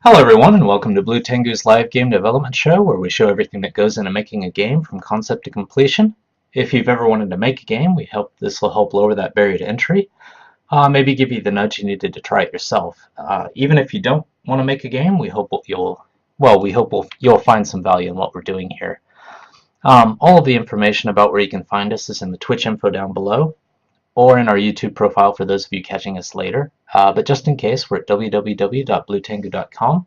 Hello everyone and welcome to Blue Tengu's live game development show where we show everything that goes into making a game from concept to completion. If you've ever wanted to make a game, this will help lower that barrier to entry. Maybe give you the nudge you needed to try it yourself. Even if you don't want to make a game, we hope you'll find some value in what we're doing here. All of the information about where you can find us is in the Twitch info down below, or in our YouTube profile for those of you catching us later. But just in case, we're at www.bluetengu.com.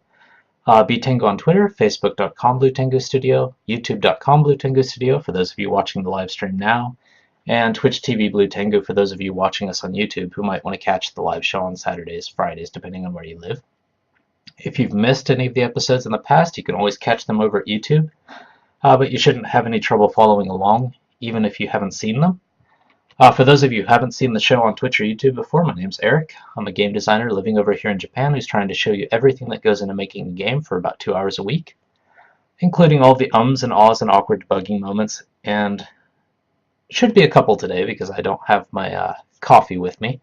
Btengu on Twitter, facebook.com Bluetengu Studio, youtube.com Bluetengu Studio for those of you watching the live stream now, and Twitch TV Bluetengu for those of you watching us on YouTube who might want to catch the live show on Saturdays, Fridays, depending on where you live. If you've missed any of the episodes in the past, you can always catch them over at YouTube, but you shouldn't have any trouble following along, even if you haven't seen them. For those of you who haven't seen the show on Twitch or YouTube before, my name's Eric. I'm a game designer living over here in Japan who's trying to show you everything that goes into making a game for about 2 hours a week, including all the ums and ahs and awkward debugging moments, and should be a couple today because I don't have my coffee with me.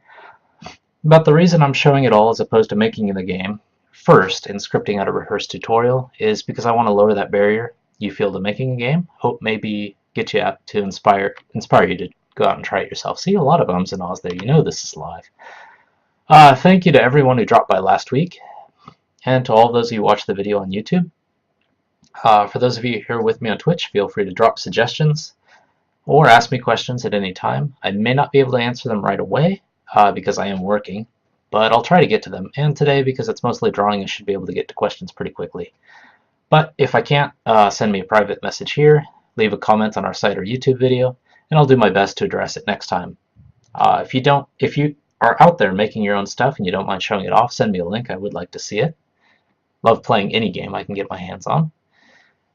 But the reason I'm showing it all as opposed to making the game first and scripting out a rehearsed tutorial is because I want to lower that barrier you feel to making a game. Hope maybe get you out to inspire you to go out and try it yourself. See, a lot of ums and ahs there. You know this is live. Thank you to everyone who dropped by last week, and to all those of you who watched the video on YouTube. For those of you here with me on Twitch, feel free to drop suggestions or ask me questions at any time. I may not be able to answer them right away because I am working, but I'll try to get to them. And today, because it's mostly drawing, I should be able to get to questions pretty quickly. But if I can't, send me a private message here, leave a comment on our site or YouTube video, and I'll do my best to address it next time. If you are out there making your own stuff and you don't mind showing it off, send me a link. I would like to see it. Love playing any game I can get my hands on.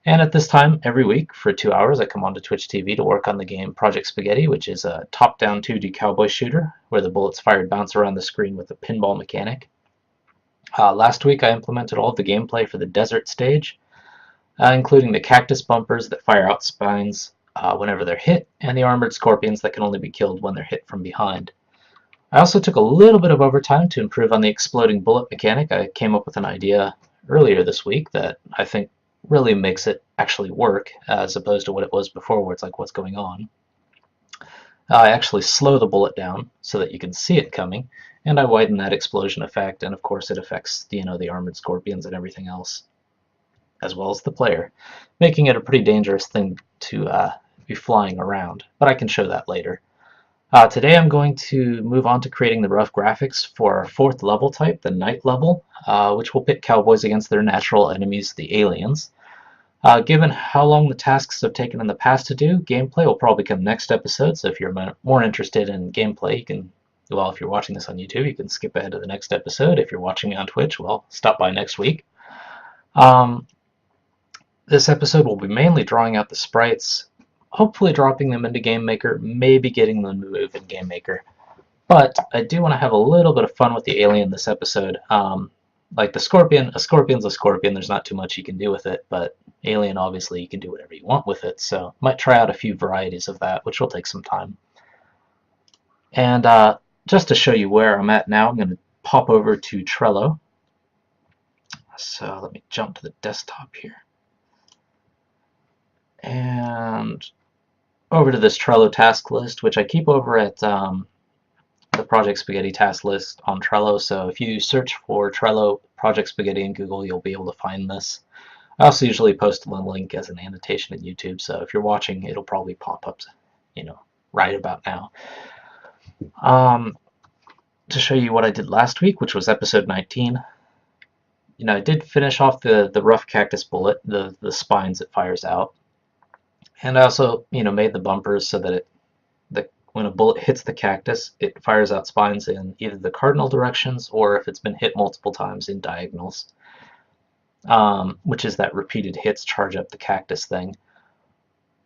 And at this time, every week, for 2 hours, I come onto Twitch TV to work on the game Project Spaghetti, which is a top-down 2D cowboy shooter, where the bullets fired bounce around the screen with a pinball mechanic. Last week, I implemented all of the gameplay for the desert stage, including the cactus bumpers that fire out spines whenever they're hit, and the armored scorpions that can only be killed when they're hit from behind. I also took a little bit of overtime to improve on the exploding bullet mechanic. I came up with an idea earlier this week that I think really makes it actually work, as opposed to what it was before, where it's like, what's going on? I actually slow the bullet down so that you can see it coming, and I widen that explosion effect, and of course it affects the armored scorpions and everything else, as well as the player, making it a pretty dangerous thing to be flying around, but I can show that later. Today I'm going to move on to creating the rough graphics for our 4th level type, the night level, which will pit cowboys against their natural enemies, the aliens. Given how long the tasks have taken in the past to do, gameplay will probably come next episode, so if you're more interested in gameplay, you can, well, if you're watching this on YouTube, you can skip ahead to the next episode. If you're watching me on Twitch, well, stop by next week. This episode will be mainly drawing out the sprites, hopefully dropping them into GameMaker, maybe getting them to move in GameMaker. But I do want to have a little bit of fun with the alien this episode. Like the scorpion, a scorpion's a scorpion, there's not too much you can do with it, but alien, obviously, you can do whatever you want with it, so might try out a few varieties of that, which will take some time. And just to show you where I'm at now, I'm going to pop over to Trello. So let me jump to the desktop here. And over to this Trello task list, which I keep over at the Project Spaghetti task list on Trello. So if you search for Trello Project Spaghetti in Google, you'll be able to find this. I also usually post the link as an annotation in YouTube, so if you're watching, it'll probably pop up, right about now. To show you what I did last week, which was episode 19, I did finish off the rough cactus bullet, the spines it fires out. And I also, made the bumpers so that when a bullet hits the cactus, it fires out spines in either the cardinal directions or, if it's been hit multiple times, in diagonals, which is that repeated hits charge up the cactus thing.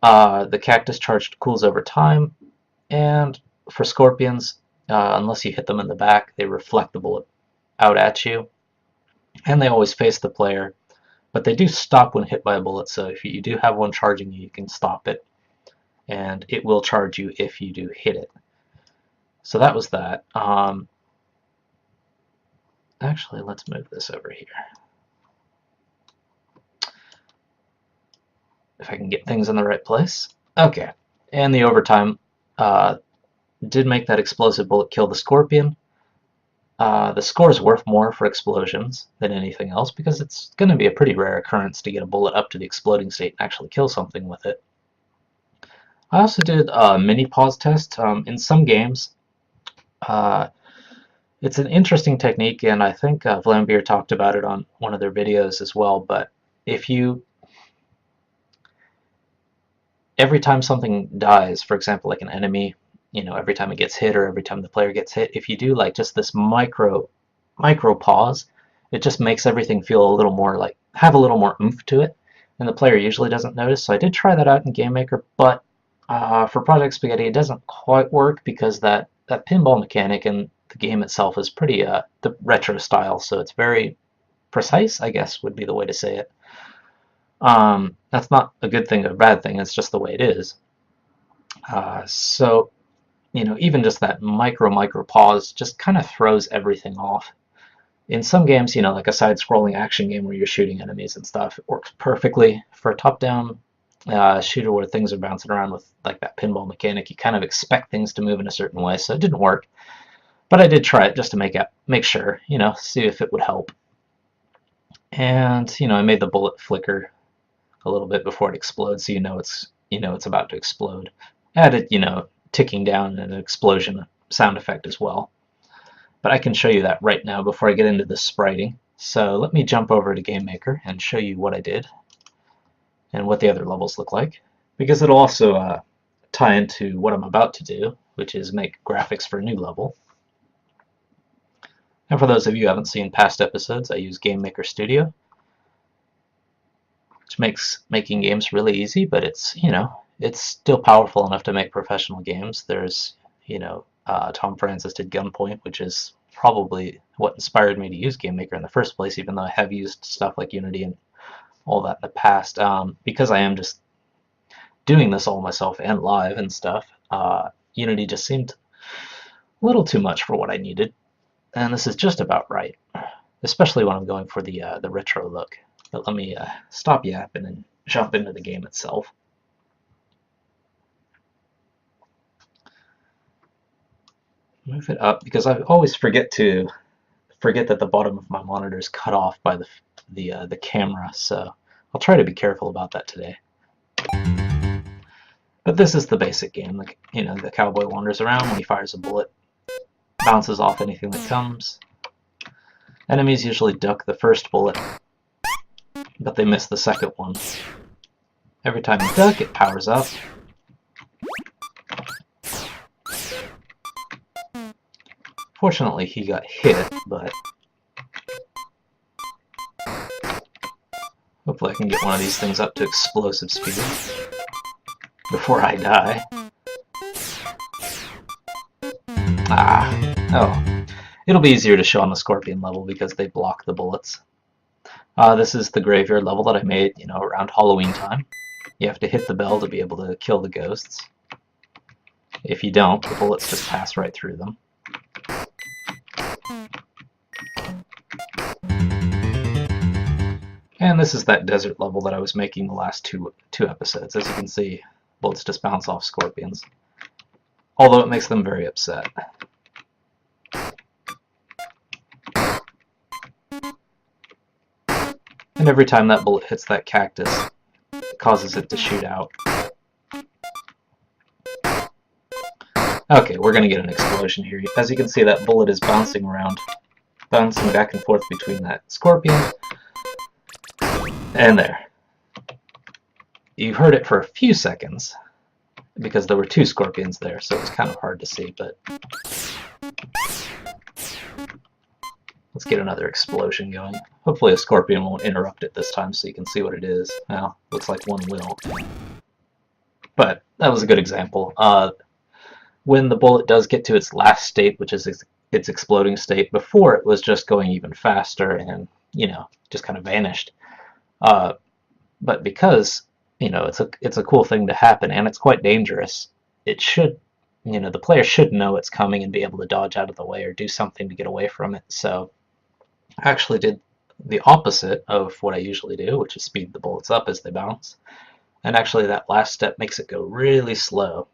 The cactus charge cools over time, and for scorpions, unless you hit them in the back, they reflect the bullet out at you, and they always face the player. But they do stop when hit by a bullet, so if you do have one charging you, you can stop it, and it will charge you if you do hit it. So that was that. Actually, let's move this over here. If I can get things in the right place. Okay, And the overtime did make that explosive bullet kill the scorpion. The score is worth more for explosions than anything else because it's going to be a pretty rare occurrence to get a bullet up to the exploding state and actually kill something with it. I also did a mini pause test. In some games, uh, it's an interesting technique, and I think Vlambeer talked about it on one of their videos as well, but if you every time something dies, for example, like an enemy, every time it gets hit or every time the player gets hit, if you do like just this micro pause, it just makes everything feel a little more like have a little more oomph to it, and the player usually doesn't notice. So I did try that out in Game Maker, but for Project Spaghetti, it doesn't quite work because that pinball mechanic in the game itself is pretty the retro style, so it's very precise, I guess would be the way to say it. That's not a good thing or a bad thing, it's just the way it is. So, even just that micro pause just kind of throws everything off. In some games, like a side-scrolling action game where you're shooting enemies and stuff, it works perfectly. For a top-down shooter where things are bouncing around with like that pinball mechanic, you kind of expect things to move in a certain way, so it didn't work. But I did try it just to make sure, see if it would help. And, I made the bullet flicker a little bit before it explodes, so it's about to explode. Added, ticking down and an explosion sound effect as well. But I can show you that right now before I get into the spriting. So let me jump over to Game Maker and show you what I did and what the other levels look like, because it'll also tie into what I'm about to do, which is make graphics for a new level. And for those of you who haven't seen past episodes, I use Game Maker Studio, which makes making games really easy, but it's still powerful enough to make professional games. There's Tom Francis did Gunpoint, which is probably what inspired me to use Game Maker in the first place, even though I have used stuff like Unity and all that in the past. Because I am just doing this all myself and live and stuff, Unity just seemed a little too much for what I needed, and this is just about right, especially when I'm going for the retro look. But let me stop yapping and jump into the game itself. Move it up because I always forget that the bottom of my monitor is cut off by the camera, so I'll try to be careful about that today. But this is the basic game. Like, the cowboy wanders around when he fires a bullet, bounces off anything that comes. Enemies usually duck the first bullet, but they miss the second one. Every time you duck, it powers up. Fortunately, he got hit, but hopefully I can get one of these things up to explosive speed before I die. Oh. It'll be easier to show on the Scorpion level because they block the bullets. This is the graveyard level that I made, around Halloween time. You have to hit the bell to be able to kill the ghosts. If you don't, the bullets just pass right through them. And this is that desert level that I was making the last two episodes. As you can see, bullets just bounce off scorpions, although it makes them very upset. And every time that bullet hits that cactus, it causes it to shoot out. Okay, we're going to get an explosion here. As you can see, that bullet is bouncing around, bouncing back and forth between that scorpion and there. You heard it for a few seconds because there were two scorpions there, so it's kind of hard to see, but let's get another explosion going. Hopefully a scorpion won't interrupt it this time so you can see what it is. Well, looks like one will. But that was a good example. When the bullet does get to its last state, which is its exploding state, before it was just going even faster and, just kind of vanished. But because, it's a cool thing to happen and it's quite dangerous, it should, the player should know it's coming and be able to dodge out of the way or do something to get away from it. So I actually did the opposite of what I usually do, which is speed the bullets up as they bounce. And actually that last step makes it go really slow.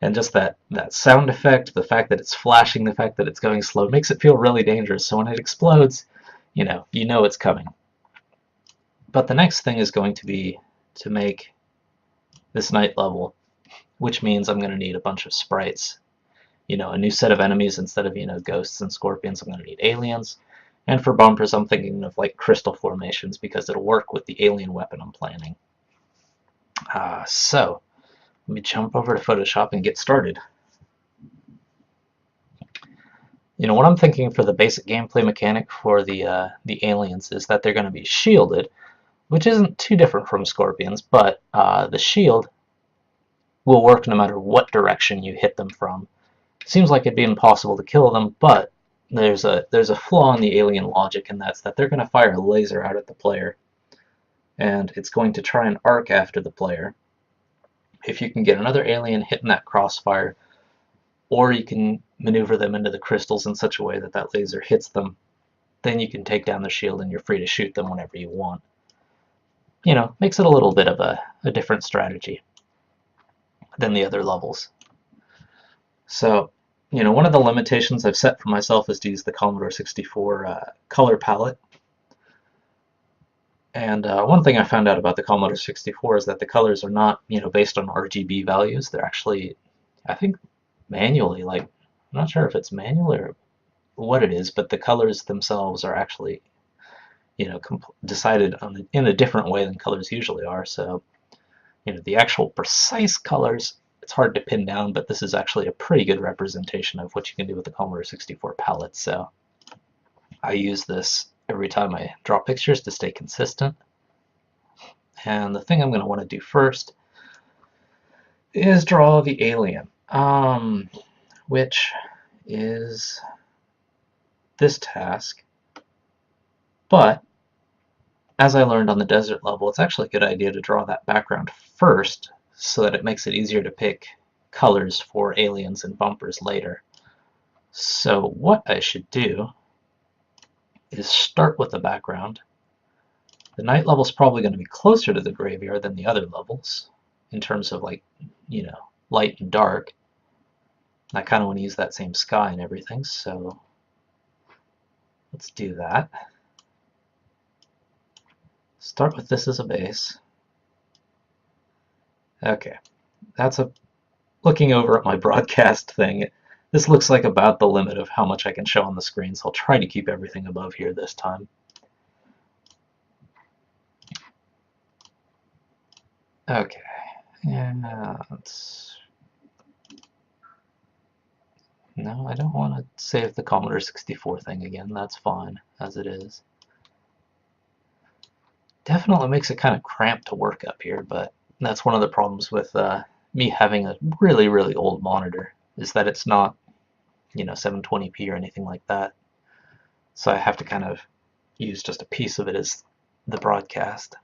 And just that sound effect, the fact that it's flashing, the fact that it's going slow, makes it feel really dangerous. So when it explodes, you know it's coming. But the next thing is going to be to make this night level, which means I'm going to need a bunch of sprites. A new set of enemies instead of, ghosts and scorpions. I'm going to need aliens. And for bumpers, I'm thinking of like crystal formations because it'll work with the alien weapon I'm planning. So let me jump over to Photoshop and get started. What I'm thinking for the basic gameplay mechanic for the aliens is that they're going to be shielded, which isn't too different from scorpions, but the shield will work no matter what direction you hit them from. Seems like it'd be impossible to kill them, but there's a flaw in the alien logic, and that's that they're going to fire a laser out at the player, and it's going to try and arc after the player. If you can get another alien hitting that crossfire, or you can maneuver them into the crystals in such a way that that laser hits them, then you can take down the shield and you're free to shoot them whenever you want. Makes it a little bit of a different strategy than the other levels. So, one of the limitations I've set for myself is to use the Commodore 64 color palette. And one thing I found out about the Commodore 64 is that the colors are not, based on RGB values. They're actually, I think, manually. Like, I'm not sure if it's manual or what it is, but the colors themselves are actually, decided in a different way than colors usually are. So, the actual precise colors, it's hard to pin down, but this is actually a pretty good representation of what you can do with the Commodore 64 palette. So I use this every time I draw pictures to stay consistent. And the thing I'm going to want to do first is draw the alien, which is this task. But as I learned on the desert level, it's actually a good idea to draw that background first so that it makes it easier to pick colors for aliens and bumpers later. So what I should do is start with the background. The night level is probably going to be closer to the graveyard than the other levels in terms of light and dark. I kind of want to use that same sky and everything, so let's do that. Start with this as a base. Okay, looking over at my broadcast thing. This looks like about the limit of how much I can show on the screen, so I'll try to keep everything above here this time. Okay, and no, I don't want to save the Commodore 64 thing again. That's fine as it is. Definitely makes it kind of cramped to work up here, but that's one of the problems with me having a really, really old monitor, is that it's not, 720p or anything like that. So I have to kind of use just a piece of it as the broadcast.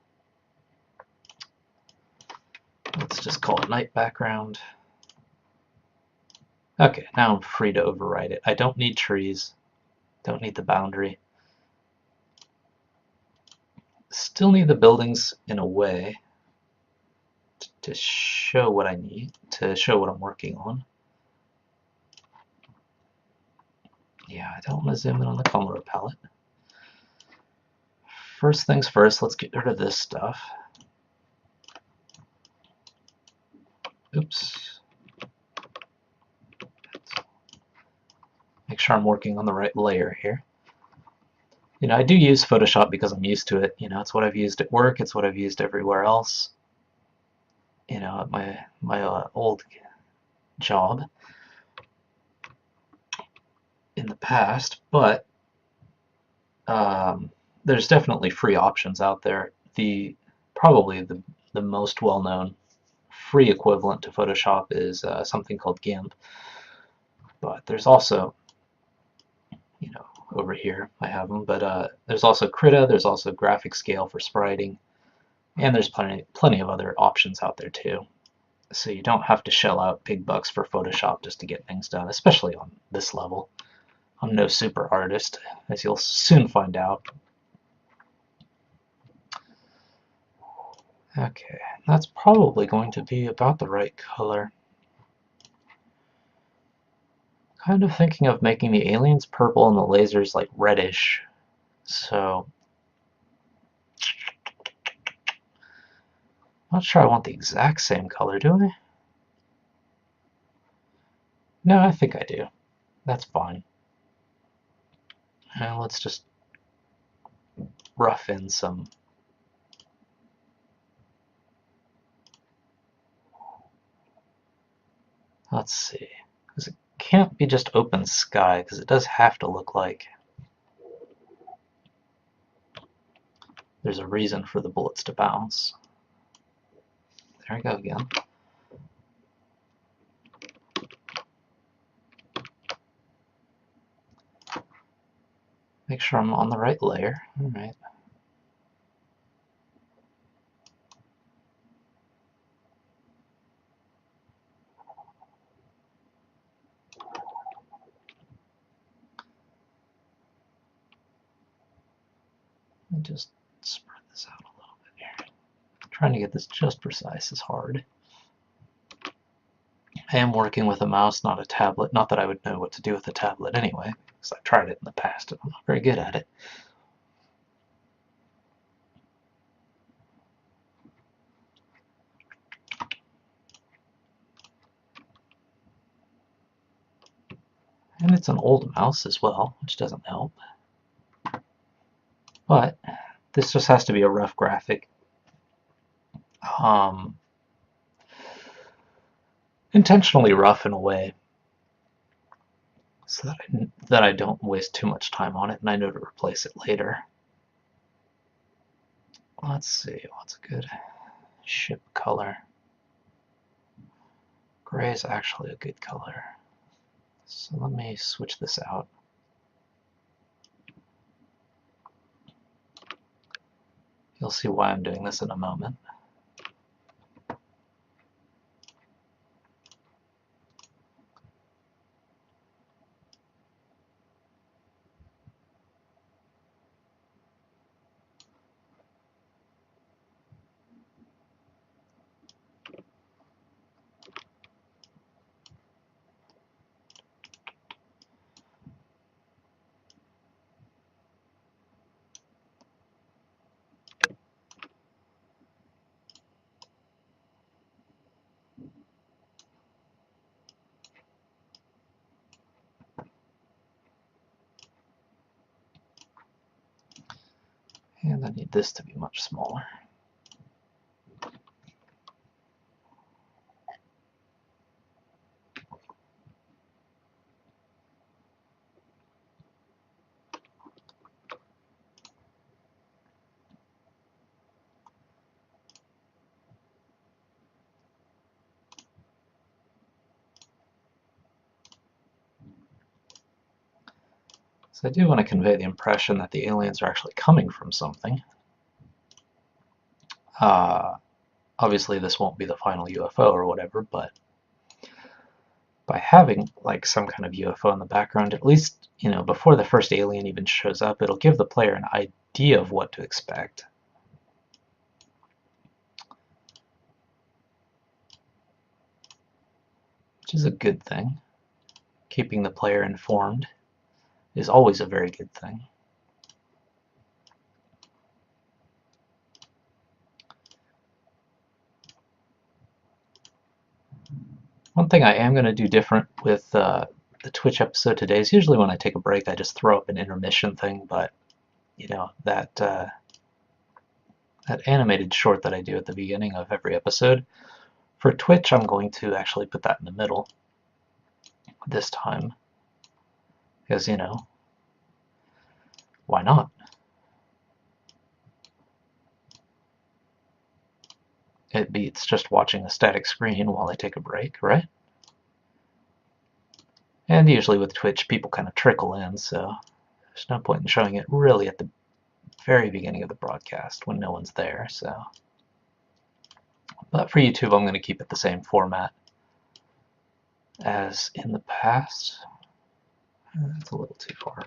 Let's just call it night background. Okay, now I'm free to override it. I don't need trees, don't need the boundary. Still need the buildings in a way to show what I need, to show what I'm working on. Yeah, I don't want to zoom in on the Commodore palette. First things first, let's get rid of this stuff. Oops. Make sure I'm working on the right layer here. I do use Photoshop because I'm used to it. It's what I've used at work. It's what I've used everywhere else. At my old job in the past. But there's definitely free options out there. Probably the most well-known free equivalent to Photoshop is something called GIMP. But there's also, over here I have them, but there's also Krita, there's also graphic scale for spriting, and there's plenty of other options out there too. So you don't have to shell out big bucks for Photoshop just to get things done, especially on this level. I'm no super artist, as you'll soon find out. Okay, that's probably going to be about the right color. Kind of thinking of making the aliens purple and the lasers like reddish. So, not sure I want the exact same color, do I? No, I think I do. That's fine. And let's just rough in some. Let's see. Because it can't be just open sky, because it does have to look like there's a reason for the bullets to bounce. There I go again. Make sure I'm on the right layer. Alright. Let me just spread this out a little bit here. Trying to get this just precise is hard. I am working with a mouse, not a tablet. Not that I would know what to do with a tablet anyway, because I've tried it in the past and I'm not very good at it. And it's an old mouse as well, which doesn't help. But this just has to be a rough graphic. Intentionally rough in a way so that I don't waste too much time on it and I know to replace it later. Let's see, what's a good ship color? Gray is actually a good color. So let me switch this out. You'll see why I'm doing this in a moment. And I need this to be much smaller. So I do want to convey the impression that the aliens are actually coming from something. Obviously this won't be the final UFO or whatever, but by having like some kind of UFO in the background, at least, you know, before the first alien even shows up, it'll give the player an idea of what to expect. Which is a good thing. Keeping the player informed is always a very good thing. One thing I am going to do different with the Twitch episode today is usually when I take a break I just throw up an intermission thing, but you know, that animated short that I do at the beginning of every episode, for Twitch I'm going to actually put that in the middle this time, because, you know, why not? It beats just watching a static screen while I take a break, right? And usually with Twitch people kind of trickle in, so there's no point in showing it really at the very beginning of the broadcast when no one's there. So, but for YouTube I'm going to keep it the same format as in the past. That's a little too far.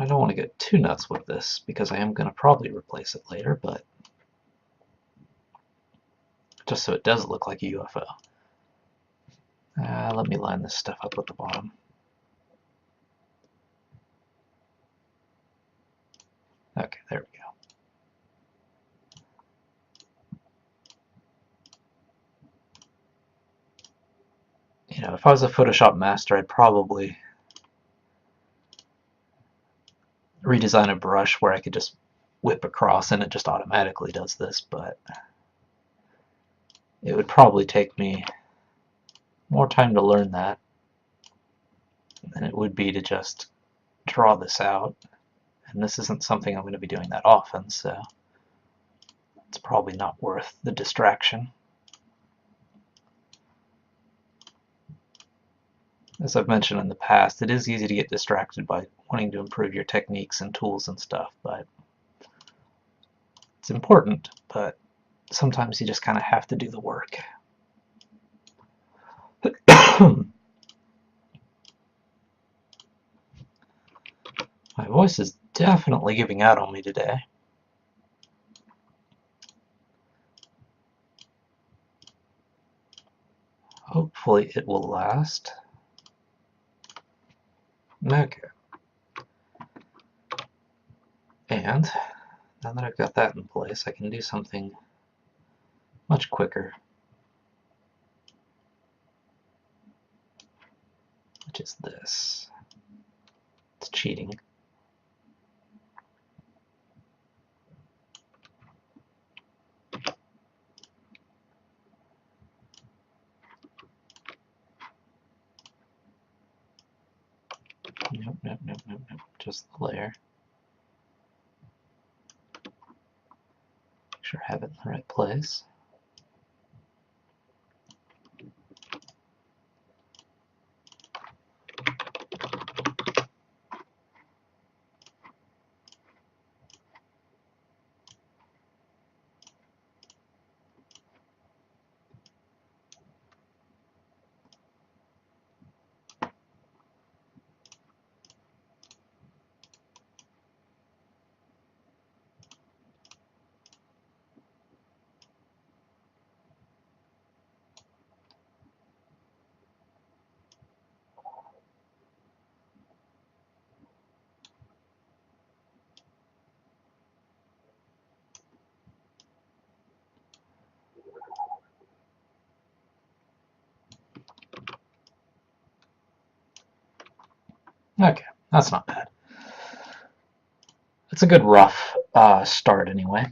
I don't want to get too nuts with this because I am going to probably replace it later, but just so it does look like a UFO. Let me line this stuff up at the bottom. Okay, there we go. You know, if I was a Photoshop master, I'd probably redesign a brush where I could just whip across and it just automatically does this, but it would probably take me more time to learn that than it would be to just draw this out. And this isn't something I'm going to be doing that often, so it's probably not worth the distraction. As I've mentioned in the past, it is easy to get distracted by wanting to improve your techniques and tools and stuff, but it's important, but sometimes you just kind of have to do the work. My voice is definitely giving out on me today. Hopefully it will last. Okay. And now that I've got that in place, I can do something much quicker, which is this. It's cheating. Nope. Just the layer. Make sure I have it in the right place. Okay, that's not bad. It's a good rough start anyway.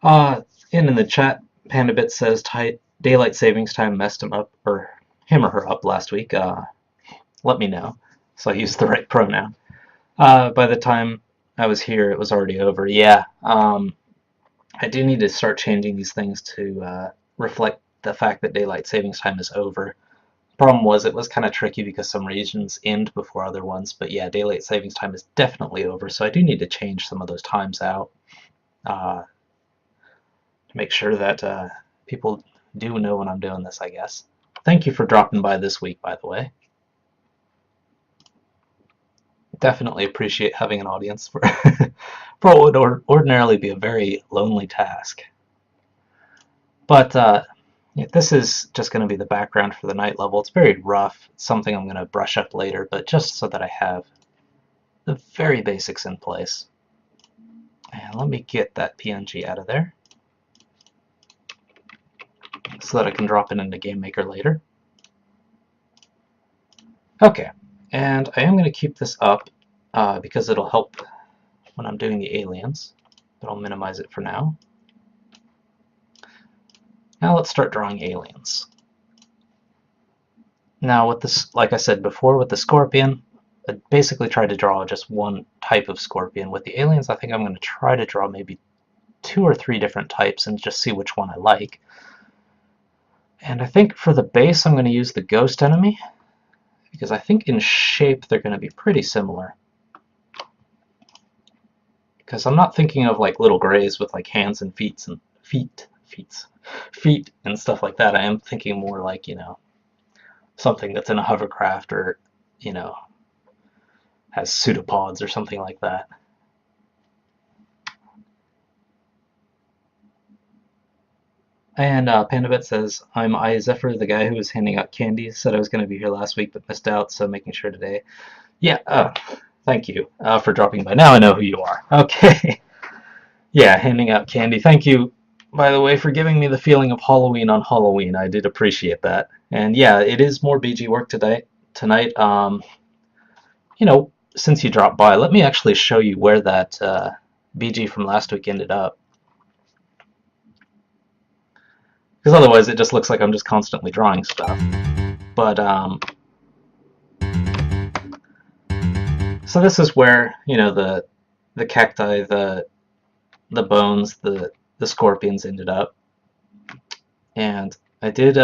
In the chat, PandaBit says daylight savings time messed him up, or him or her up last week. Let me know. So I used the right pronoun. By the time I was here, it was already over. Yeah, I do need to start changing these things to reflect the fact that daylight savings time is over. Problem was, it was kind of tricky because some regions end before other ones, but yeah, daylight savings time is definitely over, so I do need to change some of those times out to make sure that people do know when I'm doing this, I guess. Thank you for dropping by this week, by the way. Definitely appreciate having an audience for, for what would ordinarily be a very lonely task. But yeah, this is just going to be the background for the night level. It's very rough. It's something I'm going to brush up later, but just so that I have the very basics in place. And let me get that PNG out of there so that I can drop it into GameMaker later. Okay, and I am going to keep this up because it'll help when I'm doing the aliens, but I'll minimize it for now. Now let's start drawing aliens. Now with this, like I said before, with the scorpion, I basically tried to draw just one type of scorpion. With the aliens, I think I'm going to try to draw maybe 2 or 3 different types and just see which one I like. And I think for the base, I'm going to use the ghost enemy, because I think in shape they're going to be pretty similar. Because I'm not thinking of like little grays with like hands and feet and stuff like that. I am thinking more like, you know, something that's in a hovercraft or, you know, has pseudopods or something like that. And PandaBet says, I'm I Zephyr, the guy who was handing out candy. Said I was going to be here last week but missed out, so making sure today. Yeah, thank you for dropping by. Now I know who you are. Okay. Yeah, handing out candy. Thank you, by the way, for giving me the feeling of Halloween on Halloween. I did appreciate that. And yeah, it is more BG work today. Tonight, since you dropped by, let me actually show you where that BG from last week ended up. Because otherwise it just looks like I'm just constantly drawing stuff. But, so this is where, the cacti, the bones, the scorpions ended up. And I did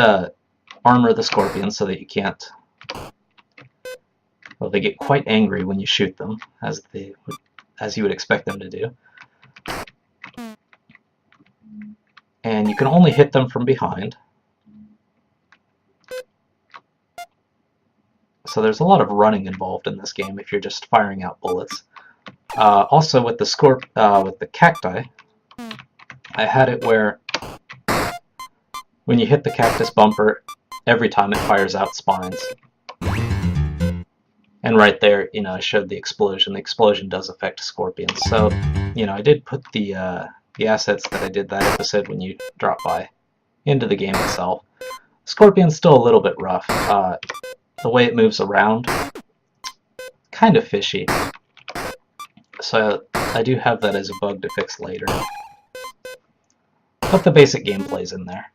armor the scorpions so that you can't, well, they get quite angry when you shoot them, as you would expect them to do. And you can only hit them from behind. So there's a lot of running involved in this game if you're just firing out bullets. Also with the cacti, I had it where when you hit the cactus bumper, every time it fires out spines. And right there, I showed the explosion. The explosion does affect scorpions. So, I did put the assets that I did that episode when you drop by into the game itself. Scorpion's still a little bit rough. The way it moves around, kind of fishy. So I do have that as a bug to fix later. But the basic gameplay's in there.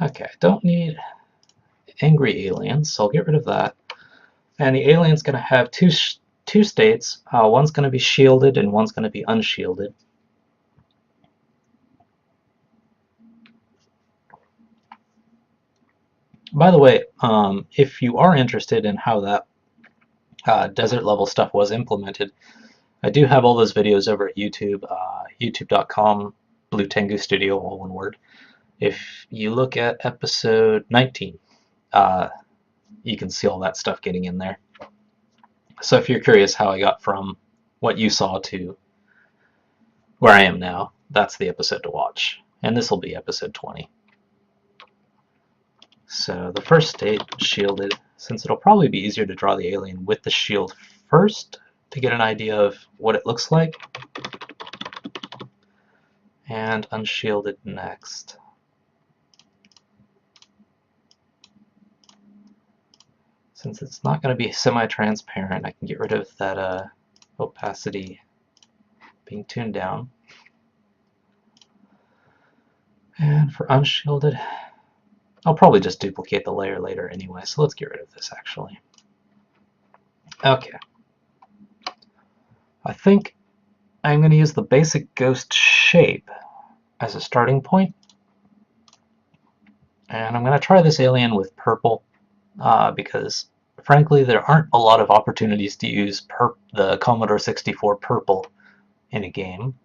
Okay, I don't need angry aliens, so I'll get rid of that. And the alien's going to have two states. One's going to be shielded and one's going to be unshielded. By the way, if you are interested in how that desert level stuff was implemented, I do have all those videos over at YouTube, youtube.com, Blue Tengu Studio, all one word. If you look at episode 19, you can see all that stuff getting in there. So if you're curious how I got from what you saw to where I am now, that's the episode to watch. And this will be episode 20. So the first state, shielded, since it'll probably be easier to draw the alien with the shield first to get an idea of what it looks like, and unshielded next. Since it's not going to be semi-transparent, I can get rid of that opacity being tuned down. And for unshielded, I'll probably just duplicate the layer later anyway, so let's get rid of this actually. Okay. I think I'm going to use the basic ghost shape as a starting point. And I'm going to try this alien with purple because frankly there aren't a lot of opportunities to use the Commodore 64 purple in a game.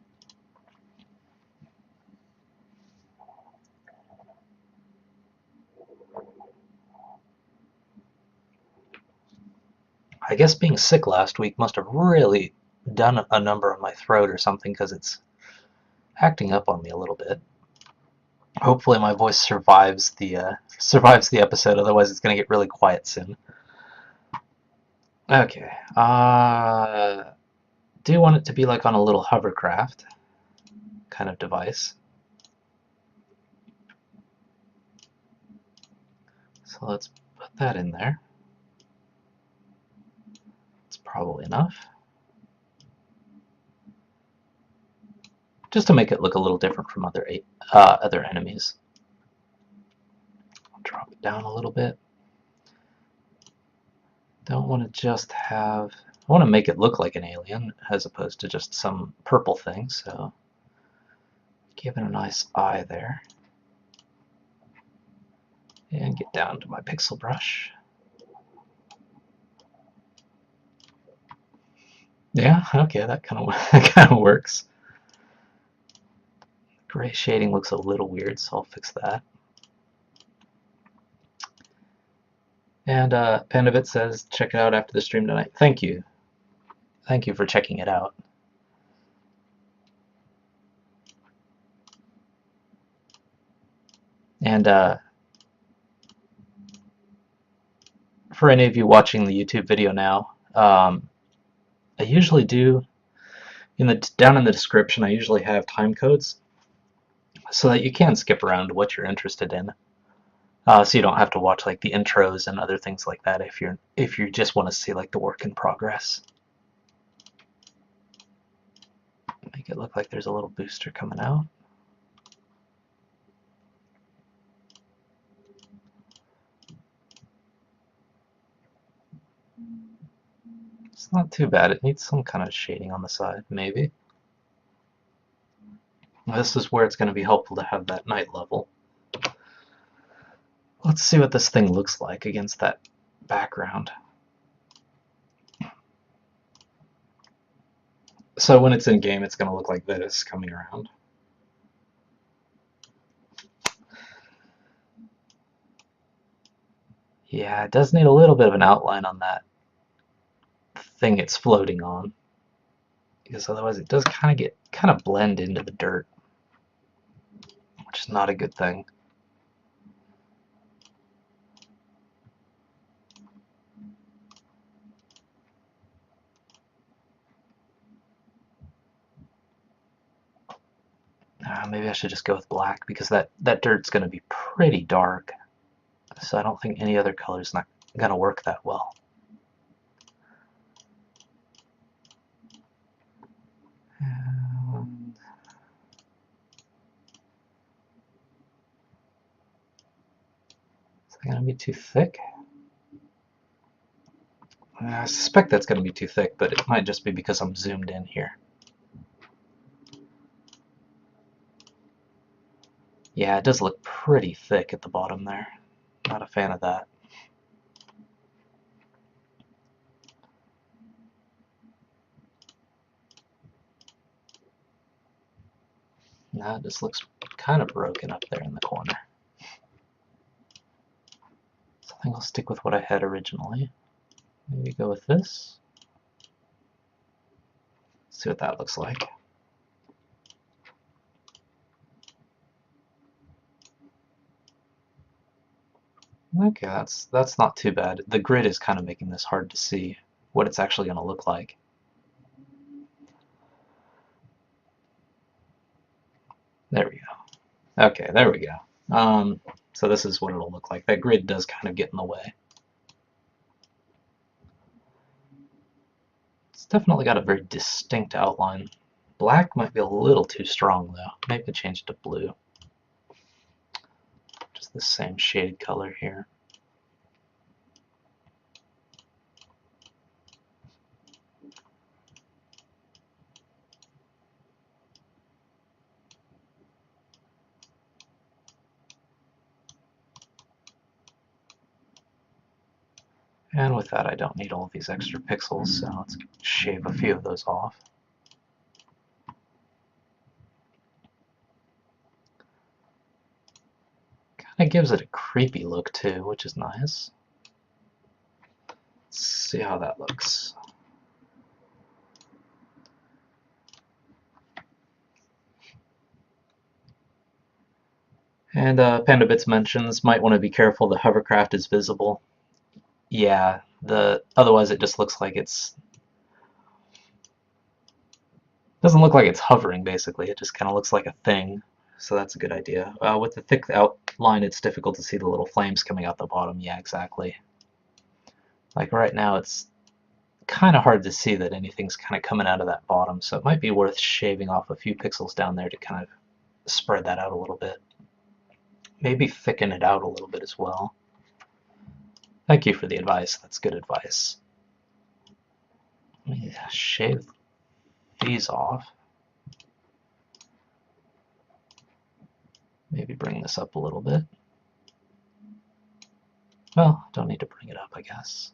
I guess being sick last week must have really done a number on my throat or something because it's acting up on me a little bit. Hopefully my voice survives the episode, otherwise it's going to get really quiet soon. Okay, do want it to be like on a little hovercraft kind of device. So let's put that in there. It's probably enough. Just to make it look a little different from other enemies. I'll drop it down a little bit. Don't want to just have... I want to make it look like an alien as opposed to just some purple thing, so give it a nice eye there. And get down to my pixel brush. Yeah, okay, that kind of that kind of works. Gray shading looks a little weird, so I'll fix that. And Pandavit says, check it out after the stream tonight. Thank you. Thank you for checking it out. And for any of you watching the YouTube video now, I usually do, down in the description, I usually have time codes so that you can skip around to what you're interested in. So you don't have to watch like the intros and other things like that if you just want to see like the work in progress. Make it look like there's a little booster coming out. It's not too bad. It needs some kind of shading on the side, maybe. This is where it's going to be helpful to have that night level. Let's see what this thing looks like against that background. So when it's in game, it's going to look like this coming around. Yeah, it does need a little bit of an outline on that thing it's floating on, because otherwise it does kind of blend into the dirt, which is not a good thing. Maybe I should just go with black, because that dirt's going to be pretty dark, so I don't think any other color is not going to work that well. And is that going to be too thick? I suspect that's going to be too thick, but it might just be because I'm zoomed in here. Yeah, it does look pretty thick at the bottom there. Not a fan of that. Now it just looks kind of broken up there in the corner. So I think I'll stick with what I had originally. Maybe go with this. See what that looks like. Okay, that's not too bad. The grid is kind of making this hard to see what it's actually going to look like. There we go. Okay, there we go. So this is what it'll look like. That grid does kind of get in the way. It's definitely got a very distinct outline. Black might be a little too strong though. Maybe change it to blue. Just the same shade color here. And with that, I don't need all these extra pixels, so let's shave a few of those off. Kind of gives it a creepy look too, which is nice. Let's see how that looks. And PandaBits mentions, might want to be careful the hovercraft is visible. Yeah, otherwise it just looks like doesn't look like it's hovering, basically. It just kind of looks like a thing, so that's a good idea. With the thick outline, it's difficult to see the little flames coming out the bottom. Yeah, exactly. Like right now, it's kind of hard to see that anything's kind of coming out of that bottom, so it might be worth shaving off a few pixels down there to kind of spread that out a little bit. Maybe thicken it out a little bit as well. Thank you for the advice. That's good advice. Let me shave these off. Maybe bring this up a little bit. Well, don't need to bring it up, I guess.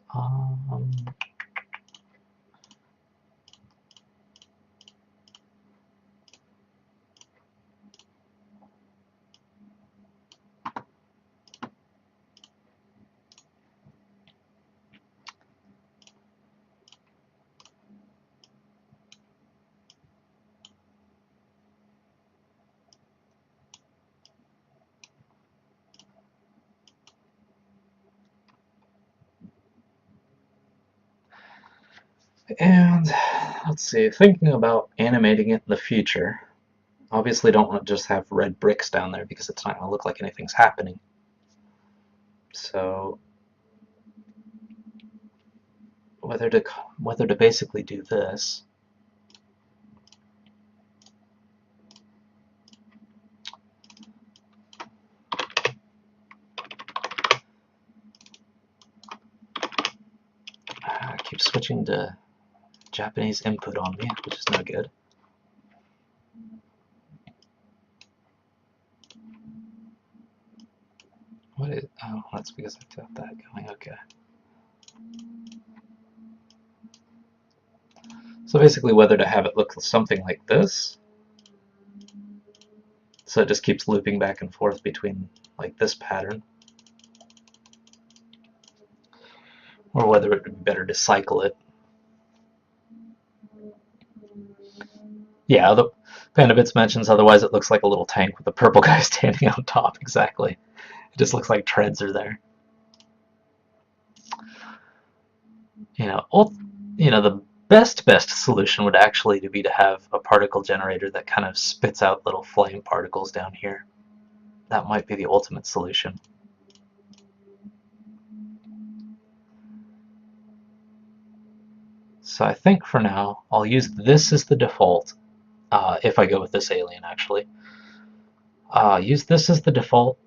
And let's see, thinking about animating it in the future. Obviously don't want to just have red bricks down there because it's not going to look like anything's happening. So whether to basically do this. I keep switching to Japanese input on me, which is no good. What is, oh, that's because I've got that going, okay. So basically whether to have it look something like this, so it just keeps looping back and forth between like this pattern, or whether it would be better to cycle it. Yeah, the Panda Bits mentions otherwise it looks like a little tank with a purple guy standing on top, exactly. It just looks like treads are there. You know, the best solution would actually be to have a particle generator that kind of spits out little flame particles down here. That might be the ultimate solution. So I think for now, I'll use this as the default, if I go with this alien actually. Use this as the default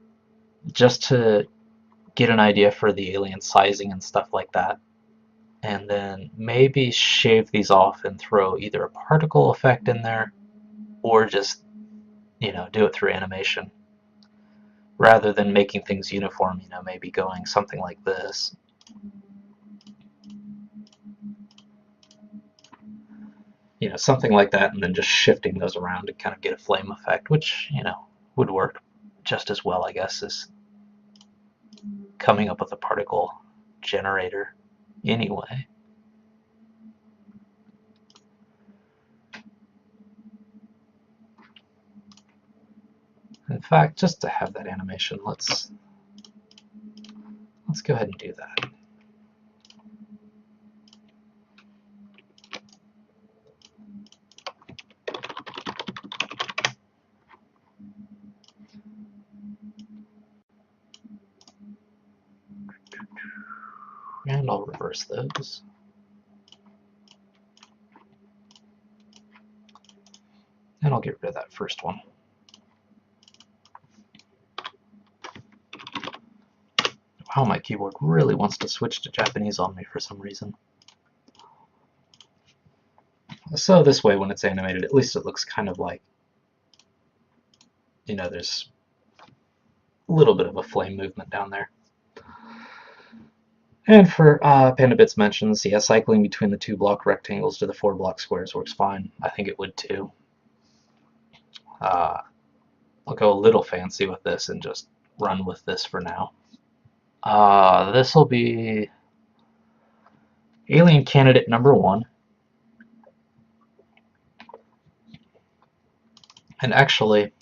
just to get an idea for the alien sizing and stuff like that. And then maybe shave these off and throw either a particle effect in there or just, do it through animation. Rather than making things uniform, maybe going something like this. Something like that, and then just shifting those around to kind of get a flame effect, which, would work just as well, I guess, as coming up with a particle generator anyway. In fact, just to have that animation, let's go ahead and do that. And I'll reverse those. And I'll get rid of that first one. Wow, my keyboard really wants to switch to Japanese on me for some reason. So this way, when it's animated, at least it looks kind of like, there's a little bit of a flame movement down there. And for Panda Bits mentions, yeah, cycling between the 2 block rectangles to the 4 block squares works fine. I think it would too. I'll go a little fancy with this and just run with this for now. This will be alien candidate number 1. And actually,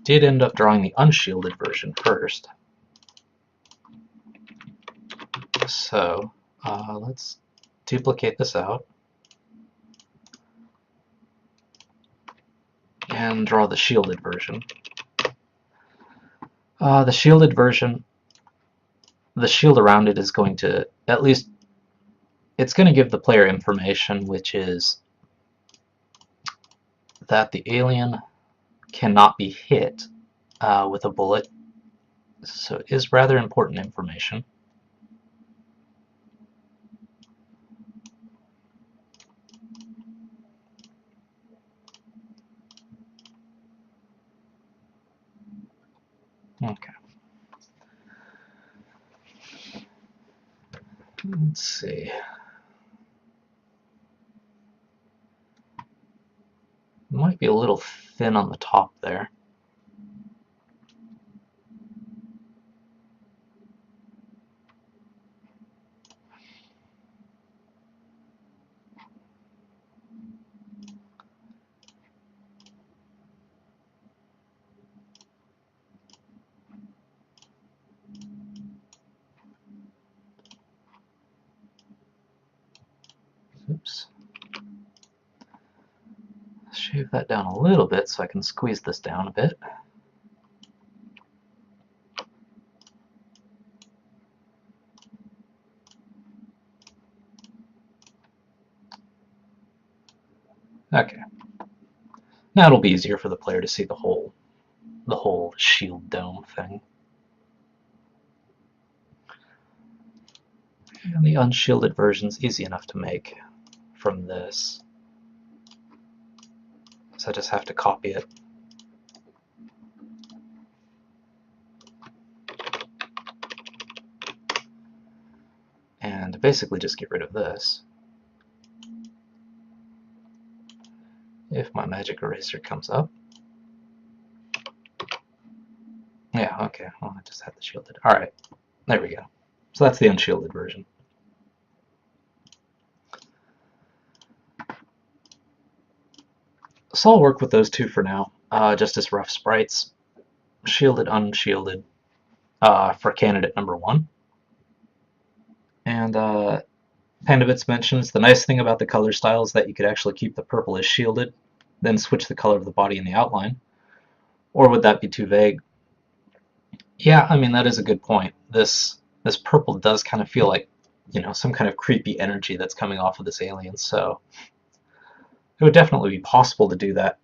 did end up drawing the unshielded version first. So let's duplicate this out and draw the shielded version. The shielded version, the shield around it is going to, at least, it's going to give the player information, which is that the alien cannot be hit with a bullet. So it is rather important information. Okay. Let's see. Might be a little thin on the top there. Move that down a little bit so I can squeeze this down a bit. Okay. Now it'll be easier for the player to see the whole shield dome thing. And the unshielded version's easy enough to make from this. So I just have to copy it. And basically just get rid of this. If my magic eraser comes up. Yeah, okay, well I just had the shielded. Alright, there we go. So that's the unshielded version. So I'll work with those two for now, just as rough sprites. Shielded, unshielded, for candidate number 1. And Pandavits mentions the nice thing about the color style is that you could actually keep the purple as shielded, then switch the color of the body in the outline. Or would that be too vague? Yeah, I mean, that is a good point. This purple does kind of feel like, you know, some kind of creepy energy that's coming off of this alien, so it would definitely be possible to do that,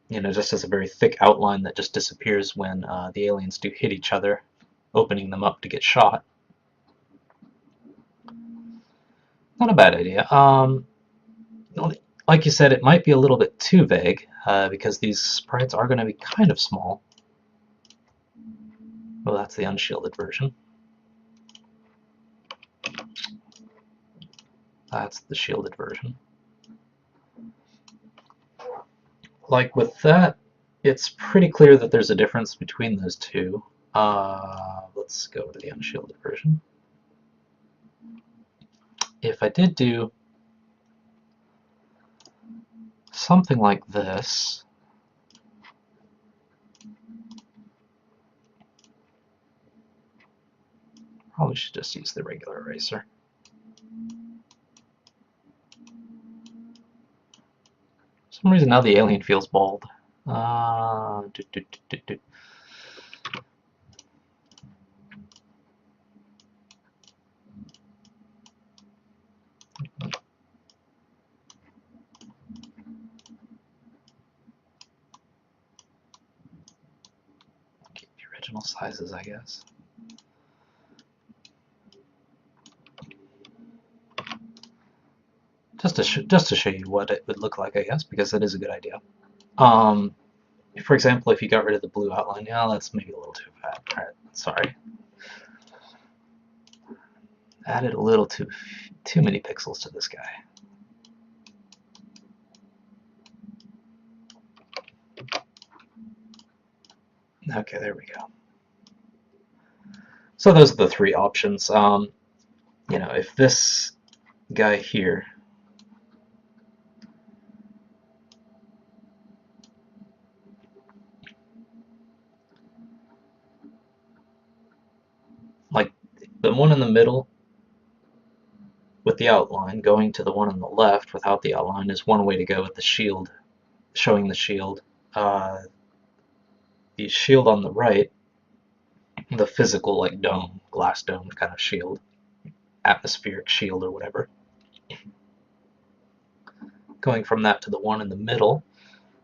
you know, just as a very thick outline that just disappears when the aliens do hit each other, opening them up to get shot. Not a bad idea. Like you said, it might be a little bit too vague, because these sprites are going to be kind of small. Well, that's the unshielded version. That's the shielded version. Like with that, it's pretty clear that there's a difference between those two. Let's go to the unshielded version. If I did do something like this, probably should just use the regular eraser. For some reason now the alien feels bald. Keep the original sizes, I guess. Just to show you what it would look like, I guess, because it is a good idea. For example, if you got rid of the blue outline, yeah, that's maybe a little too fat. All right, sorry. Added a little too many pixels to this guy. Okay, there we go. So those are the three options. You know, if this guy here like the one in the middle with the outline going to the one on the left without the outline is one way to go with the shield, showing the shield. The shield on the right, the physical like dome, glass dome kind of shield, atmospheric shield or whatever. Going from that to the one in the middle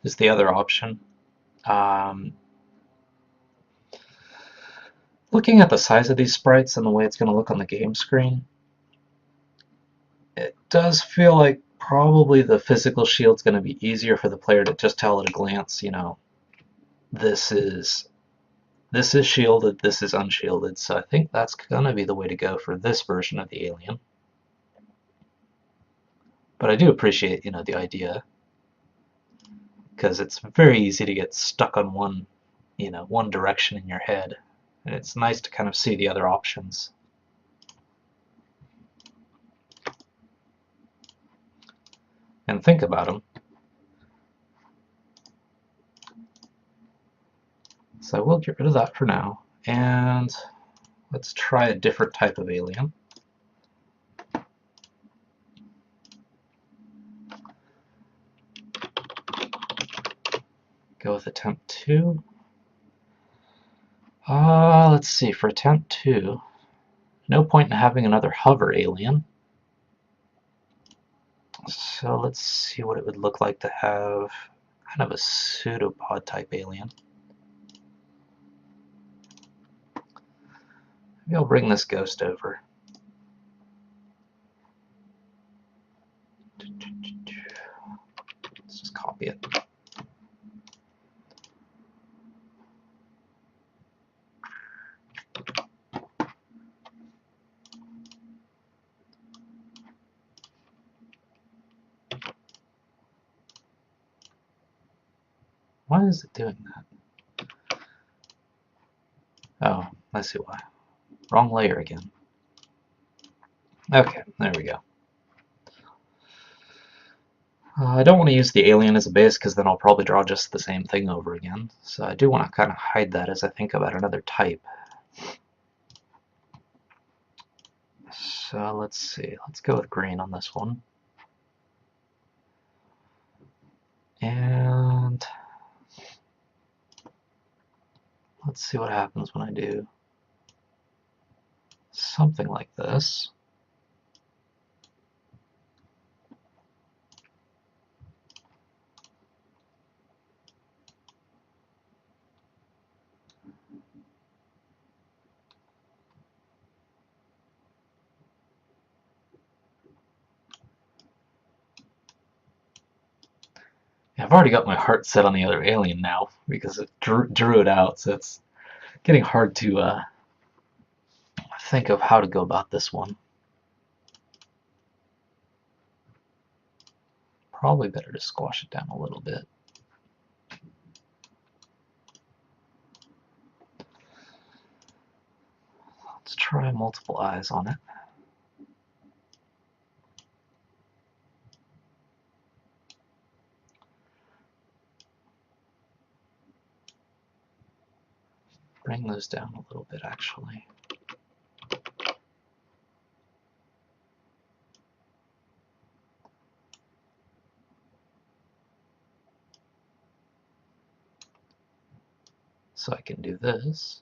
is the other option. Looking at the size of these sprites and the way it's going to look on the game screen, it does feel like probably the physical shield's going to be easier for the player to just tell at a glance, you know, this is shielded, this is unshielded, so I think that's going to be the way to go for this version of the alien. But I do appreciate, you know, the idea, because it's very easy to get stuck on one, you know, one direction in your head, and it's nice to kind of see the other options. And think about them. So we'll get rid of that for now, and let's try a different type of alien. Go with attempt 2. Let's see, for attempt 2, no point in having another hover alien. So let's see what it would look like to have kind of a pseudopod type alien. Maybe I'll bring this ghost over. Let's just copy it. Why is it doing that? Oh, I see why. Wrong layer again. Okay, there we go. I don't want to use the alien as a base because then I'll probably draw just the same thing over again. So I do want to kind of hide that as I think about another type. So let's see, let's go with green on this one. And let's see what happens when I do something like this. I've already got my heart set on the other alien now because it drew it out, so it's getting hard to think of how to go about this one. Probably better to squash it down a little bit. Let's try multiple eyes on it. Bring those down a little bit, actually. So I can do this.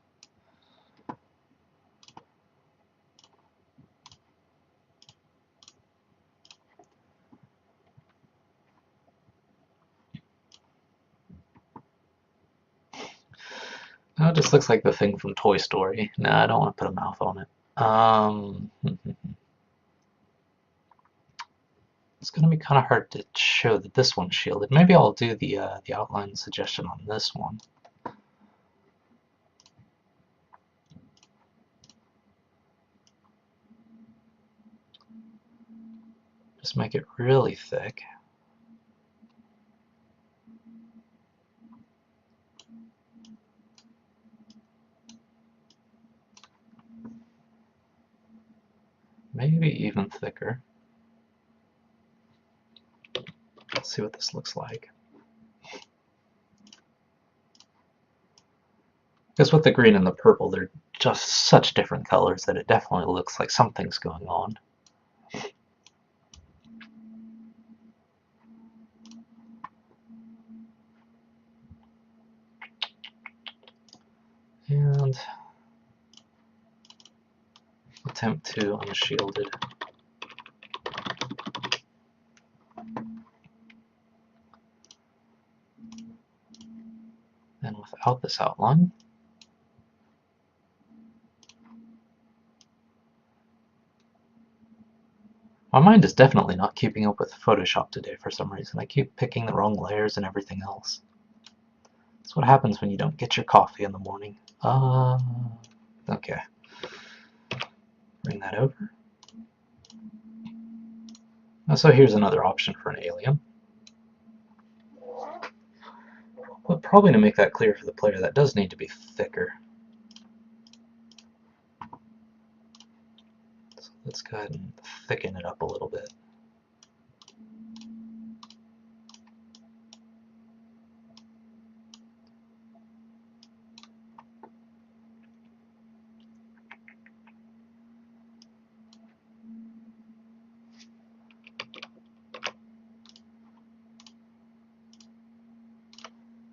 Now it just looks like the thing from Toy Story. No, I don't want to put a mouth on it. It's going to be kind of hard to show that this one's shielded. Maybe I'll do the outline suggestion on this one. Just make it really thick. Maybe even thicker. Let's see what this looks like. Because with the green and the purple, they're just such different colors that it definitely looks like something's going on. And attempt to unshielded. And without this outline. My mind is definitely not keeping up with Photoshop today for some reason. I keep picking the wrong layers and everything else. That's what happens when you don't get your coffee in the morning. Okay. Bring that over. So here's another option for an alien. But probably to make that clear for the player, that does need to be thicker. So let's go ahead and thicken it up a little bit.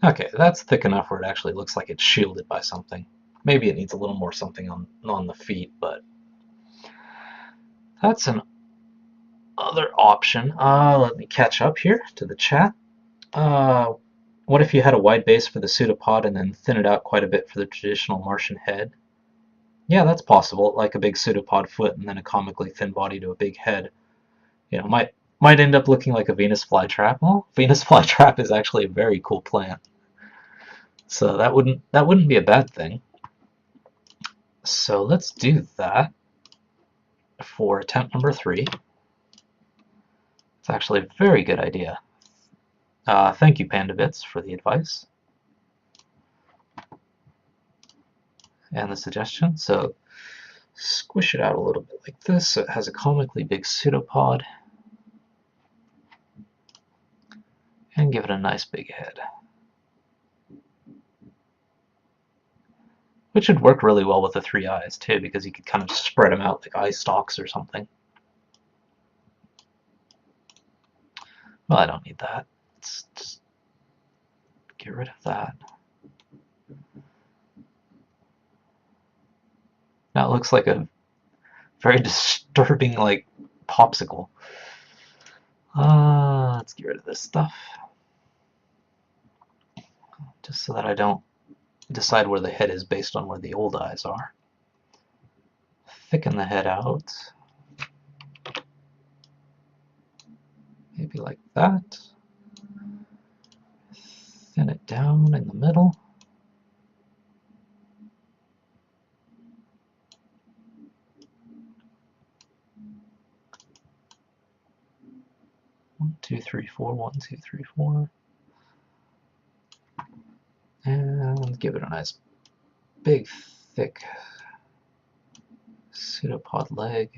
Okay, that's thick enough where it actually looks like it's shielded by something. Maybe it needs a little more something on the feet, but that's an other option. Let me catch up here to the chat. Uh, what if you had a wide base for the pseudopod and then thin it out quite a bit for the traditional Martian head? Yeah, that's possible, like a big pseudopod foot and then a comically thin body to a big head. You know, might end up looking like a Venus flytrap. Well, Venus flytrap is actually a very cool plant, so that wouldn't be a bad thing. So let's do that for attempt number 3. It's actually a very good idea. Thank you, PandaBits, for the advice and the suggestion. So squish it out a little bit like this so it has a comically big pseudopod, and give it a nice big head. Which would work really well with the 3 eyes too, because you could kind of spread them out like eye stalks or something. Well, I don't need that. Let's just get rid of that. Now it looks like a very disturbing, like, popsicle. Let's get rid of this stuff. Just so that I don't decide where the head is based on where the old eyes are. Thicken the head out. Maybe like that. Thin it down in the middle. One, two, three, four. 1, 2, 3, 4. And give it a nice big thick pseudopod leg.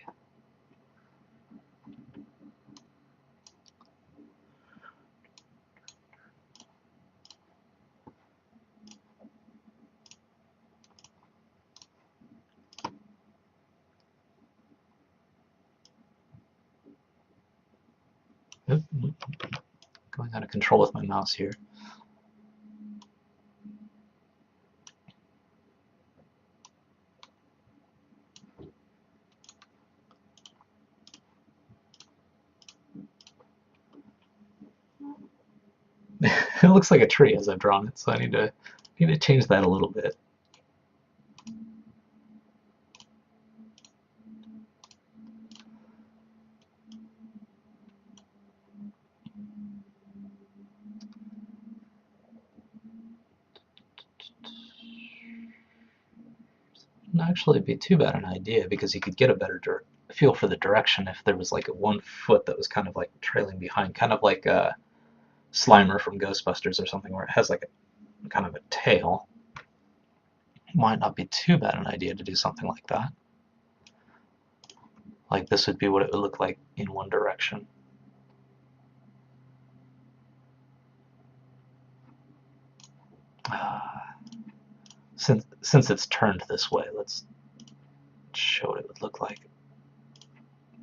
Oop, going out of control with my mouse here. It looks like a tree as I've drawn it, so I need to change that a little bit. Wouldn't actually be too bad an idea, because you could get a better feel for the direction if there was like a one foot that was kind of like trailing behind, kind of like a Slimer from Ghostbusters or something, where it has like a kind of a tail. Might not be too bad an idea to do something like that. Like this would be what it would look like in one direction. Since it's turned this way, let's show what it would look like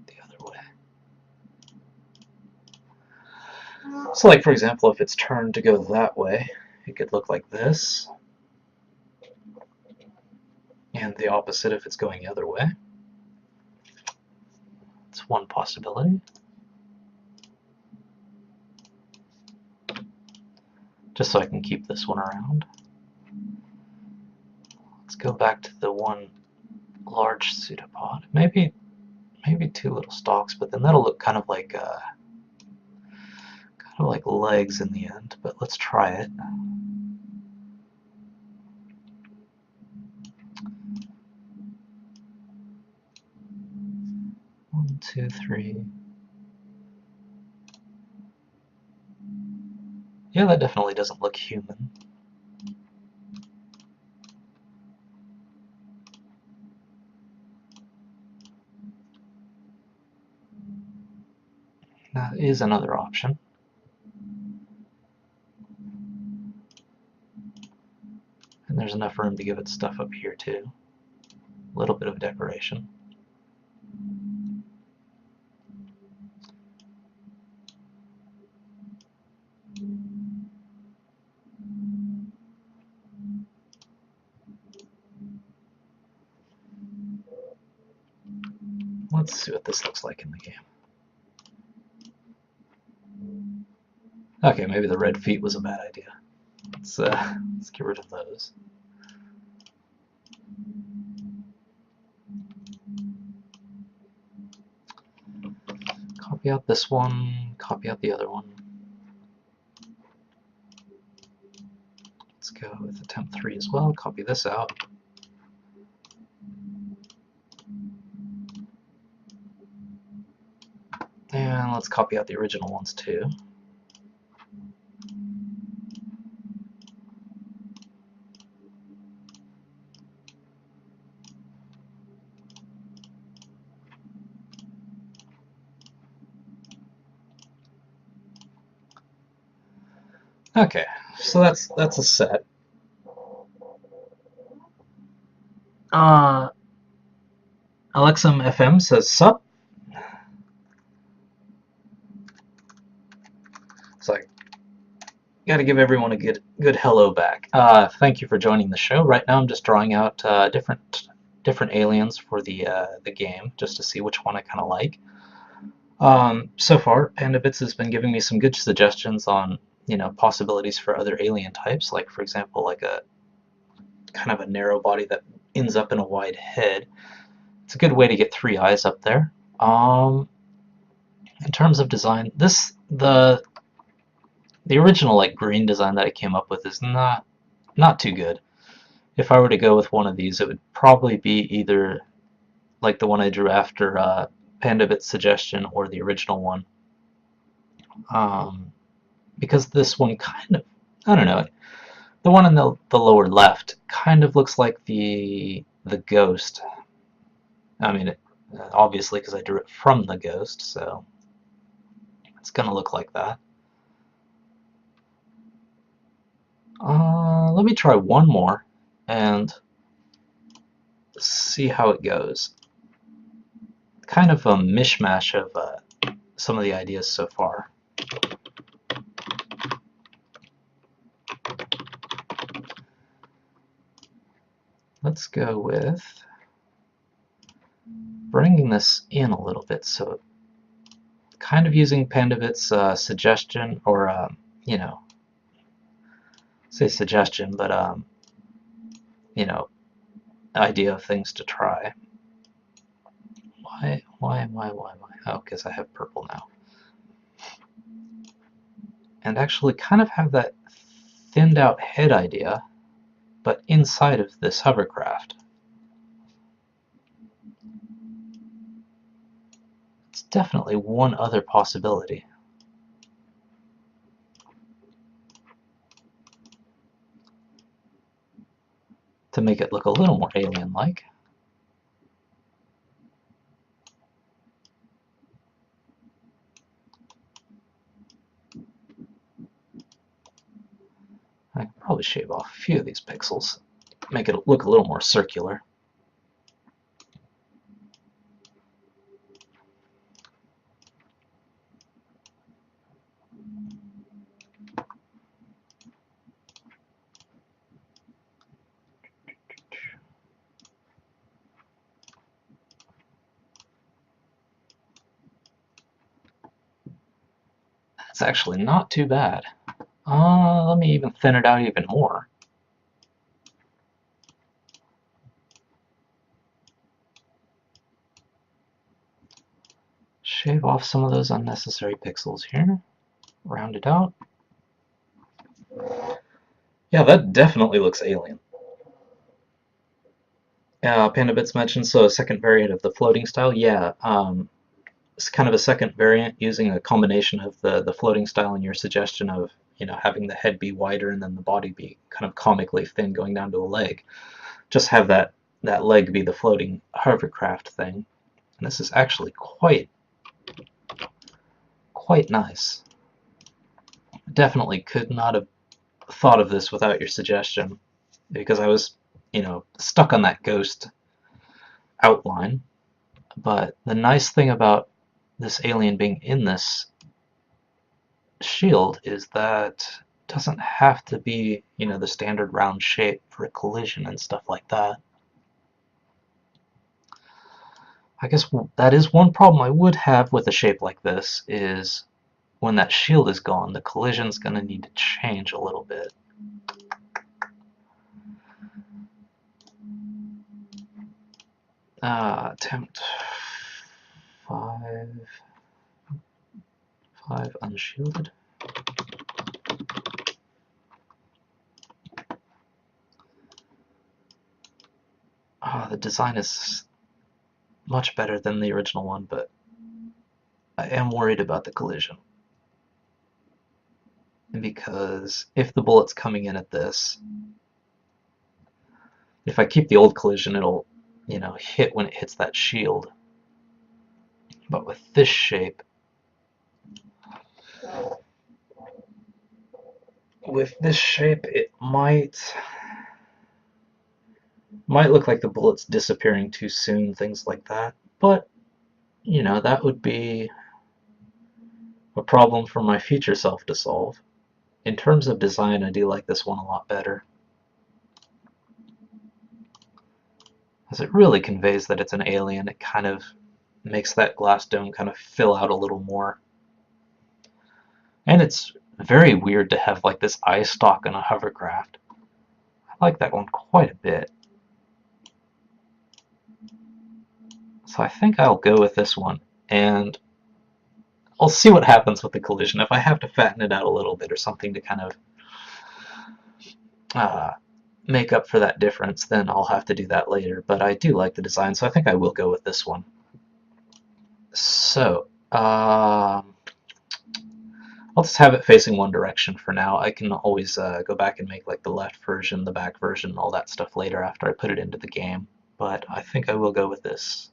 the other way. So like, for example, if it's turned to go that way, it could look like this. And the opposite if it's going the other way. It's one possibility. Just so I can keep this one around. Let's go back to the one large pseudopod. Maybe 2 little stalks, but then that'll look kind of like legs in the end. But let's try it. 1, 2, 3. Yeah, that definitely doesn't look human. That is another option. And there's enough room to give it stuff up here too. A little bit of decoration. Let's see what this looks like in the game. Okay, maybe the red feet was a bad idea. Let's get rid of those. Copy out this one, copy out the other one. Let's go with attempt 3 as well, copy this out. And let's copy out the original ones too. Okay, so that's a set. Alexum FM says sup. So I gotta give everyone a good hello back. Thank you for joining the show. Right now I'm just drawing out different aliens for the game, just to see which one I kind of like. So far, PandaBits has been giving me some good suggestions on possibilities for other alien types, like for example like a kind of a narrow body that ends up in a wide head. It's a good way to get 3 eyes up there. In terms of design, the original like green design that I came up with is not too good. If I were to go with one of these, it would probably be either like the one I drew after PandaBit's suggestion or the original one. Because this one kind of, I don't know, the one in the lower left kind of looks like the ghost. I mean, obviously because I drew it from the ghost, so it's gonna look like that. Let me try one more and see how it goes. Kind of a mishmash of some of the ideas so far. Let's go with bringing this in a little bit, so kind of using PandaBit's suggestion, or say suggestion, but idea of things to try. Why? Oh, because I have purple now. And actually kind of have that thinned out head idea, but inside of this hovercraft. It's definitely one other possibility. To make it look a little more alien-like. I can probably shave off a few of these pixels, make it look a little more circular. That's actually not too bad. Let me even thin it out even more. Shave off some of those unnecessary pixels here. Round it out. Yeah, that definitely looks alien. PandaBits mentioned, so a second variant of the floating style. Yeah, it's kind of a second variant using a combination of the floating style and your suggestion of having the head be wider and then the body be kind of comically thin going down to a leg. Just have that leg be the floating hovercraft thing. And this is actually quite nice. Definitely could not have thought of this without your suggestion, because I was stuck on that ghost outline. But the nice thing about this alien being in this shield is that it doesn't have to be the standard round shape for a collision and stuff like that. I guess that is one problem I would have with a shape like this, is when that shield is gone, the collision's going to need to change a little bit. Attempt 5 unshielded. The design is much better than the original one, but I am worried about the collision. Because if the bullet's coming in at this, if I keep the old collision, it'll, hit when it hits that shield. But with this shape, it might look like the bullet's disappearing too soon, things like that. But, that would be a problem for my future self to solve. In terms of design, I do like this one a lot better, as it really conveys that it's an alien. It kind of makes that glass dome kind of fill out a little more. And it's very weird to have like this eye stalk on a hovercraft. I like that one quite a bit. So I think I'll go with this one, and I'll see what happens with the collision. If I have to fatten it out a little bit or something to kind of make up for that difference, then I'll have to do that later. But I do like the design, so I think I will go with this one. So, I'll just have it facing one direction for now. I can always go back and make like the left version, the back version, all that stuff later after I put it into the game. But I think I will go with this.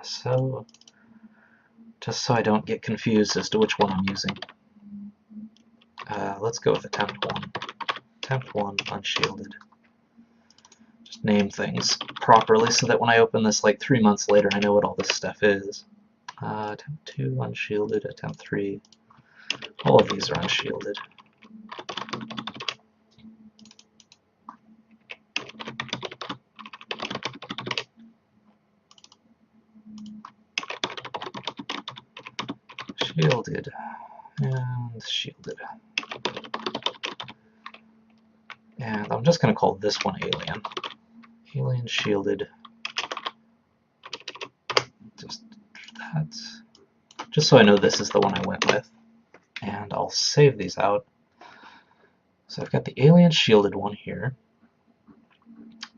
So, just so I don't get confused as to which one I'm using, let's go with attempt 1. Attempt 1 unshielded. Just name things properly so that when I open this like 3 months later, I know what all this stuff is. Attempt 2 unshielded. Attempt 3. All of these are unshielded. Shielded and shielded. And I'm just going to call this one alien. Alien shielded. Just that. Just so I know this is the one I went with. And I'll save these out. So I've got the alien shielded one here.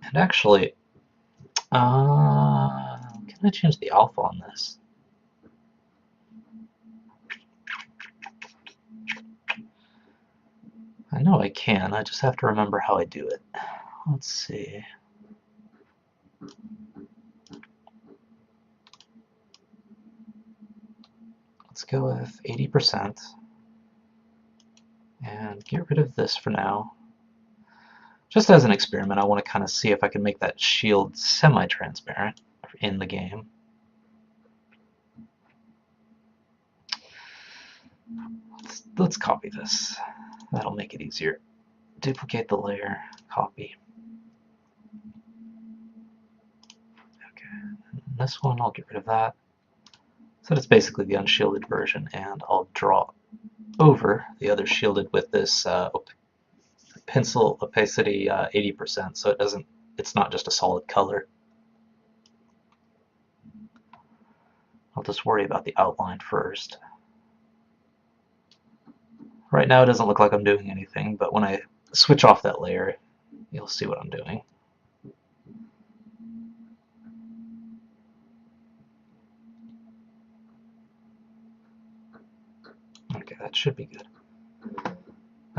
And actually, can I change the alpha on this? I know I can, I just have to remember how I do it. Let's see. Let's go with 80%. And get rid of this for now. Just as an experiment, I want to kind of see if I can make that shield semi-transparent in the game. Let's copy this. That'll make it easier. Duplicate the layer, copy. Okay, and this one I'll get rid of that. So it's basically the unshielded version, and I'll draw over the other shielded with this pencil opacity 80%, so it's not just a solid color. I'll just worry about the outline first. Right now it doesn't look like I'm doing anything, but when I switch off that layer, you'll see what I'm doing. Okay, that should be good.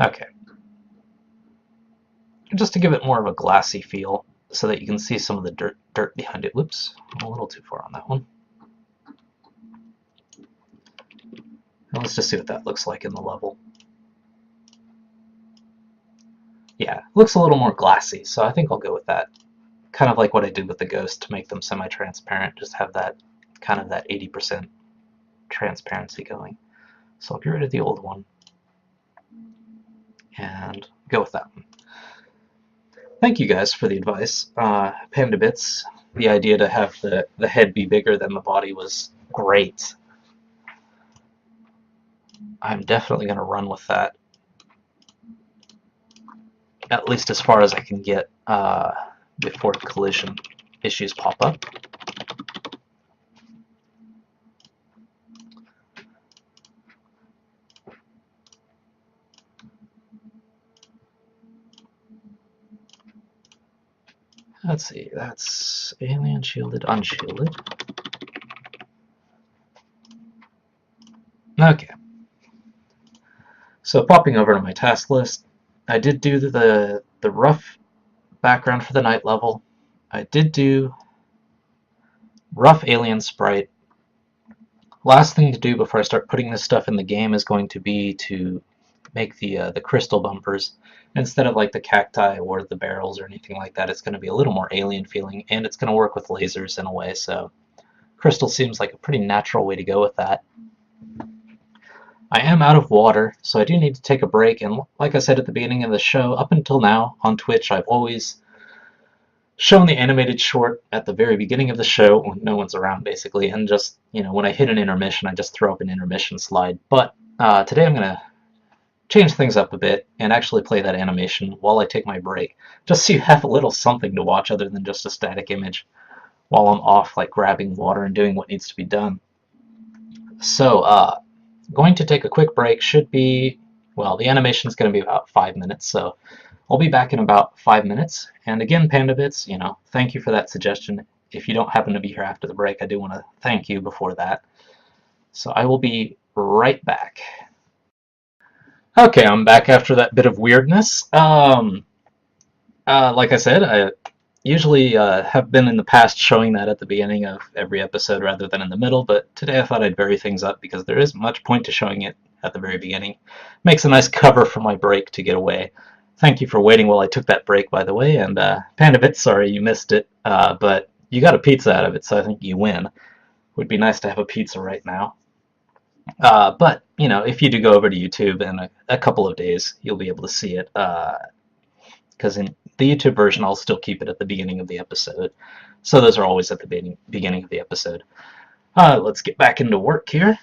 Okay. Just to give it more of a glassy feel, so that you can see some of the dirt behind it. Whoops, I'm a little too far on that one. Now let's just see what that looks like in the level. Yeah, it looks a little more glassy, so I think I'll go with that. Kind of like what I did with the ghost to make them semi-transparent, just have that kind of that 80% transparency going. So I'll get rid of the old one and go with that one. Thank you guys for the advice. Panda Bits, the idea to have the head be bigger than the body was great. I'm definitely going to run with that, at least as far as I can get before collision issues pop up. Let's see, that's alien, shielded, unshielded. Okay. So popping over to my task list, I did do the rough background for the night level. I did do rough alien sprite. Last thing to do before I start putting this stuff in the game is going to be to make the crystal bumpers. Instead of like the cacti or the barrels or anything like that, it's going to be a little more alien feeling, and it's going to work with lasers in a way, so crystal seems like a pretty natural way to go with that. I am out of water, so I do need to take a break, and like I said at the beginning of the show, up until now on Twitch I've always shown the animated short at the very beginning of the show when no one's around basically, and just, you know, when I hit an intermission I just throw up an intermission slide. But today I'm going to change things up a bit and actually play that animation while I take my break, just so you have a little something to watch other than just a static image while I'm off, like grabbing water and doing what needs to be done. So going to take a quick break. Should be, well, the animation is going to be about 5 minutes, so I'll be back in about 5 minutes. And again, PandaBits, you know, thank you for that suggestion. If you don't happen to be here after the break, I do want to thank you before that. So I will be right back. Okay, I'm back after that bit of weirdness. Like I said, I usually have been in the past showing that at the beginning of every episode rather than in the middle, but today I thought I'd vary things up because there isn't much point to showing it at the very beginning. Makes a nice cover for my break to get away. Thank you for waiting while I took that break, by the way, and PandaBit, sorry you missed it, but you got a pizza out of it, so I think you win. Would be nice to have a pizza right now. But, you know, if you do go over to YouTube in a couple of days, you'll be able to see it, because in the YouTube version, I'll still keep it at the beginning of the episode. So those are always at the beginning of the episode. Let's get back into work here.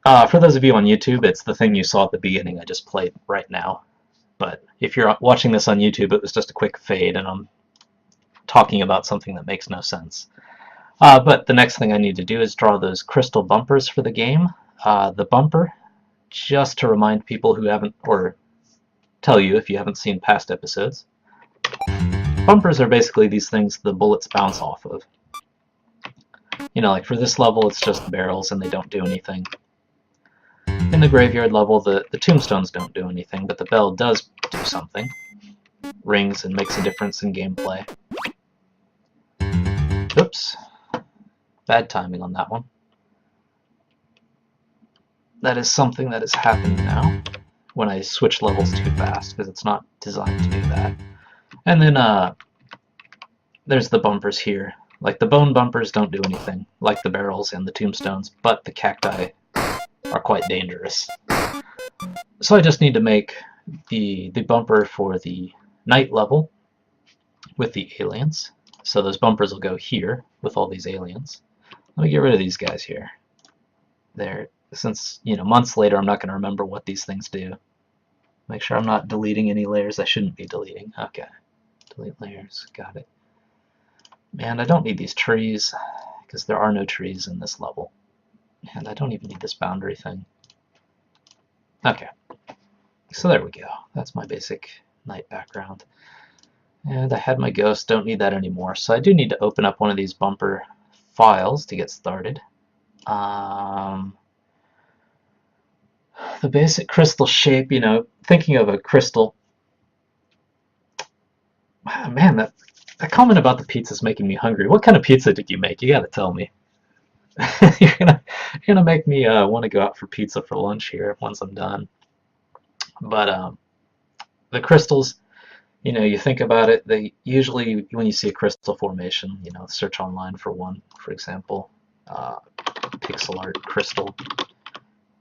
For those of you on YouTube, it's the thing you saw at the beginning I just played right now. But if you're watching this on YouTube, it was just a quick fade, and I'm talking about something that makes no sense. But the next thing I need to do is draw those crystal bumpers for the game. The bumper, just to remind people who haven't, or tell you if you haven't seen past episodes, bumpers are basically these things the bullets bounce off of. You know, like for this level, it's just barrels and they don't do anything. In the graveyard level, the tombstones don't do anything, but the bell does do something. Rings and makes a difference in gameplay. Oops. Bad timing on that one. That is something that is happening now when I switch levels too fast, because it's not designed to do that. And then there's the bumpers here. Like the bone bumpers don't do anything, like the barrels and the tombstones, but the cacti are quite dangerous. So I just need to make the bumper for the night level with the aliens. So those bumpers will go here with all these aliens. Let me get rid of these guys here. There, since, you know, months later I'm not going to remember what these things do. Make sure I'm not deleting any layers I shouldn't be deleting. Okay. Delete layers. Got it. And I don't need these trees, because there are no trees in this level. And I don't even need this boundary thing. Okay. So there we go. That's my basic night background. And I had my ghost. Don't need that anymore. So I do need to open up one of these bumper files to get started. The basic crystal shape, you know, thinking of a crystal. Man, that comment about the pizza is making me hungry. What kind of pizza did you make? You gotta tell me. you're gonna make me want to go out for pizza for lunch here once I'm done. But the crystals, you know, you think about it, they usually, when you see a crystal formation, you know, search online for one, for example, pixel art crystal.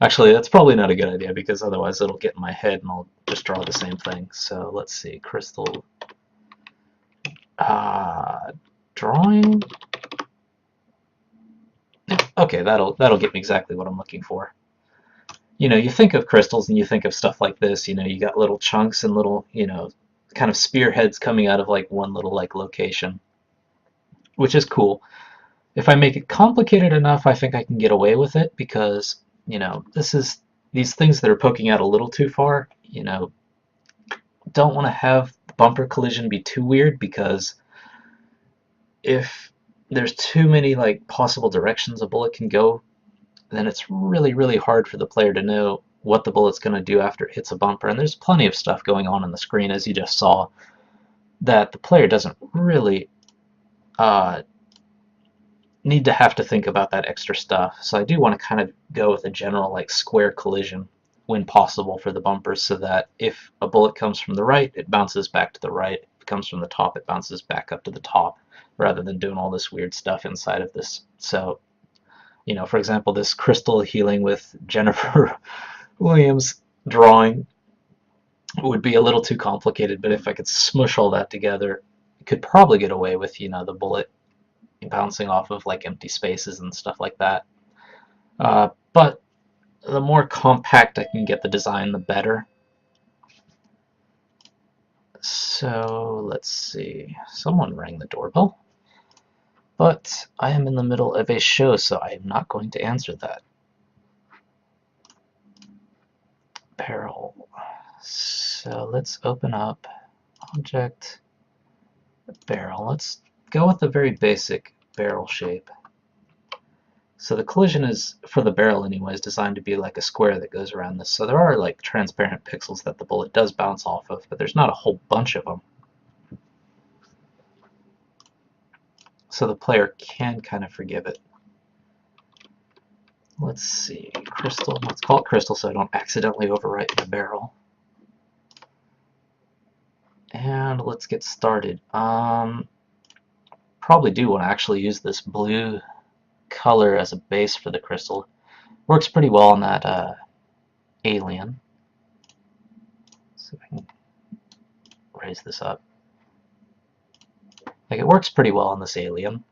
Actually, that's probably not a good idea, because otherwise it'll get in my head and I'll just draw the same thing. So let's see, crystal. drawing. Okay, that'll get me exactly what I'm looking for. You know, you think of crystals and you think of stuff like this. You know, you got little chunks and little, you know, kind of spearheads coming out of like one little like location, which is cool. If I make it complicated enough, I think I can get away with it because, you know, these things that are poking out a little too far, you know, don't want to have the bumper collision be too weird because if there's too many like possible directions a bullet can go, then it's really, really hard for the player to know what the bullet's going to do after it hits a bumper. And there's plenty of stuff going on the screen, as you just saw, that the player doesn't really need to have to think about that extra stuff. So I do want to kind of go with a general like square collision when possible for the bumpers so that if a bullet comes from the right, it bounces back to the right. If it comes from the top, it bounces back up to the top rather than doing all this weird stuff inside of this. So, you know, for example, this crystal healing with Jennifer Williams drawing would be a little too complicated, but if I could smush all that together, I could probably get away with, you know, the bullet bouncing off of like empty spaces and stuff like that. But the more compact I can get the design, the better. So let's see. Someone rang the doorbell, but I am in the middle of a show, so I am not going to answer that. Barrel. So let's open up object barrel. Let's go with the very basic barrel shape. So the collision is, for the barrel anyway, is designed to be like a square that goes around this. So there are like transparent pixels that the bullet does bounce off of, but there's not a whole bunch of them. So the player can kind of forgive it. Let's see, crystal, let's call it crystal so I don't accidentally overwrite the barrel. And let's get started. Probably do want to actually use this blue color as a base for the crystal. Works pretty well on that alien. So I can raise this up. Like, it works pretty well on this alien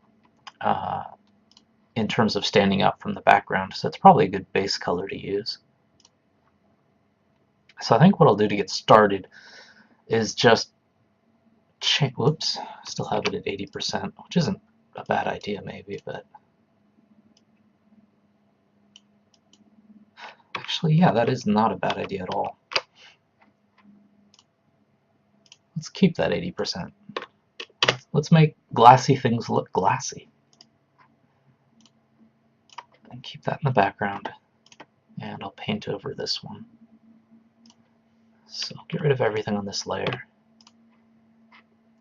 in terms of standing out from the background, so it's probably a good base color to use. So I think what I'll do to get started is just whoops, still have it at 80%, which isn't a bad idea maybe, but actually, yeah, that is not a bad idea at all. Let's keep that 80%. Let's make glassy things look glassy. And keep that in the background. And I'll paint over this one. So get rid of everything on this layer.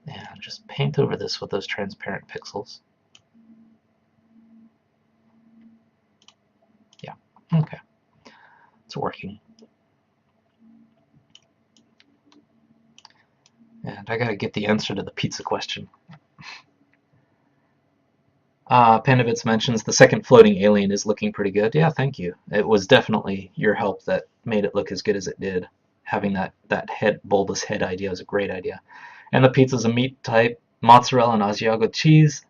And just paint over this with those transparent pixels. Yeah, okay. It's working. And I gotta get the answer to the pizza question. Pandavits mentions the second floating alien is looking pretty good. Yeah, thank you. It was definitely your help that made it look as good as it did. Having that head, bulbous head idea was a great idea. And the pizza's a meat type, mozzarella and Asiago cheese,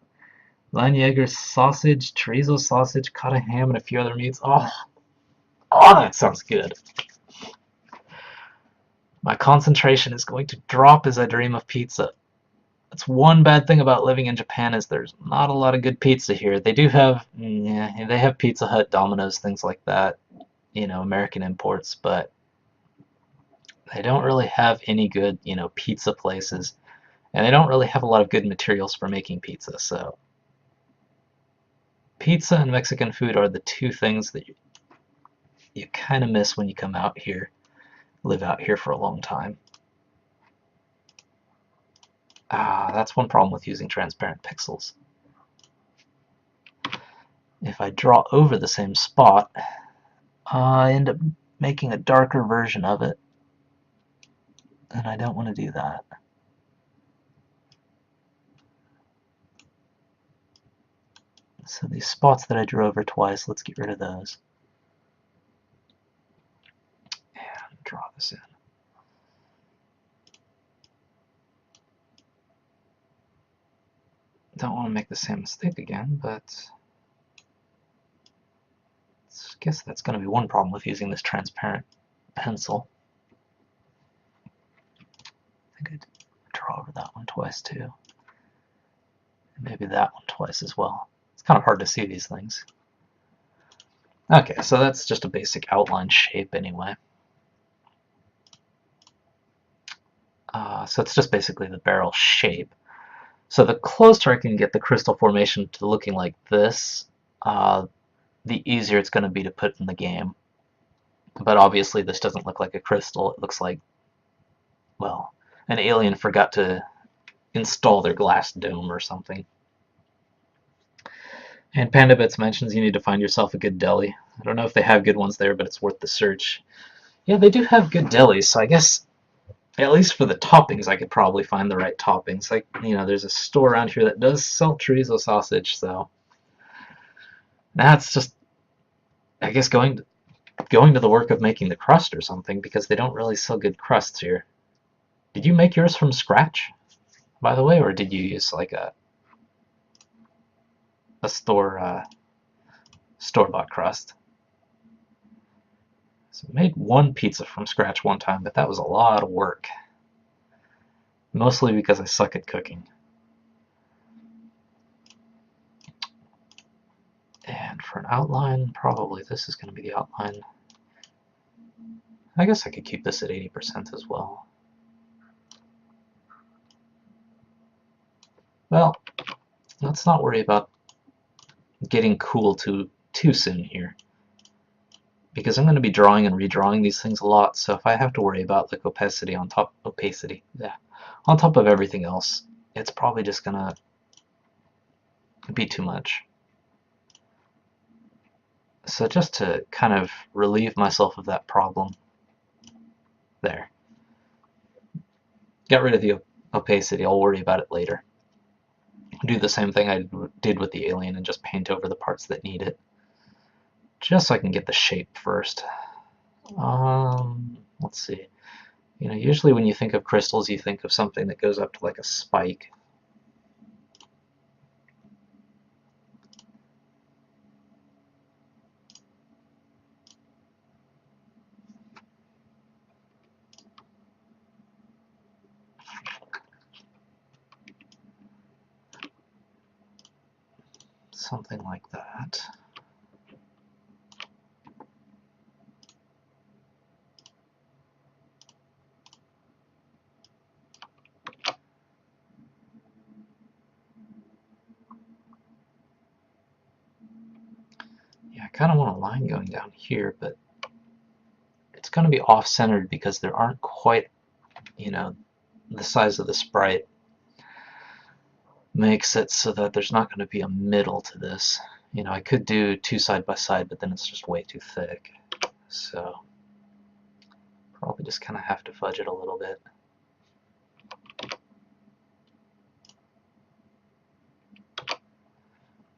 Leinjäger sausage, chorizo sausage, cotton ham, and a few other meats. Oh, that sounds good. My concentration is going to drop as I dream of pizza. That's one bad thing about living in Japan is there's not a lot of good pizza here. They do have, yeah, they have Pizza Hut, Domino's, things like that, you know, American imports, but they don't really have any good, you know, pizza places, and they don't really have a lot of good materials for making pizza. So pizza and Mexican food are the two things that you kind of miss when you come out here, live out here for a long time. That's one problem with using transparent pixels. If I draw over the same spot, I end up making a darker version of it, and I don't want to do that. So these spots that I drew over twice, let's get rid of those. And draw this in. don't want to make the same mistake again, but I guess that's going to be one problem with using this transparent pencil. I think I'd draw over that one twice too. And maybe that one twice as well. It's kind of hard to see these things. Okay, so that's just a basic outline shape anyway. So it's just basically the barrel shape. So the closer I can get the crystal formation to looking like this, the easier it's going to be to put in the game. But obviously this doesn't look like a crystal. It looks like, well, an alien forgot to install their glass dome or something. And PandaBits mentions you need to find yourself a good deli. I don't know if they have good ones there, but it's worth the search. Yeah, they do have good delis, so I guess at least for the toppings, I could probably find the right toppings. Like, you know, there's a store around here that does sell chorizo sausage, so now it's just, I guess, going to the work of making the crust or something, because they don't really sell good crusts here. Did you make yours from scratch, by the way, or did you use like a store-bought crust? So I made one pizza from scratch one time, but that was a lot of work. Mostly because I suck at cooking. And for an outline, probably this is going to be the outline. I guess I could keep this at 80% as well. Well, let's not worry about getting cool too soon here, because I'm going to be drawing and redrawing these things a lot, so if I have to worry about like opacity on top of everything else, it's probably just going to be too much. So just to kind of relieve myself of that problem, there. Get rid of the opacity, I'll worry about it later. Do the same thing I did with the alien and just paint over the parts that need it. Just so I can get the shape first. Let's see. You know, usually when you think of crystals, you think of something that goes up to like a spike. Something like that. Yeah, I kind of want a line going down here, but it's going to be off-centered because there aren't quite, you know, the size of the sprite makes it so that there's not going to be a middle to this. You know, I could do two side by side, but then it's just way too thick. So probably just kind of have to fudge it a little bit.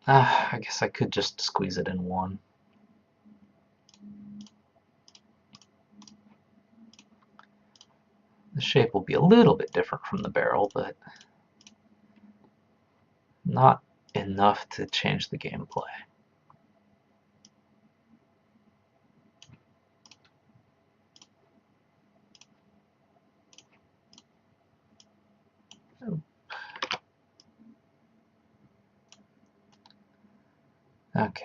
I guess I could just squeeze it in one. The shape will be a little bit different from the barrel, but not enough to change the gameplay. Okay,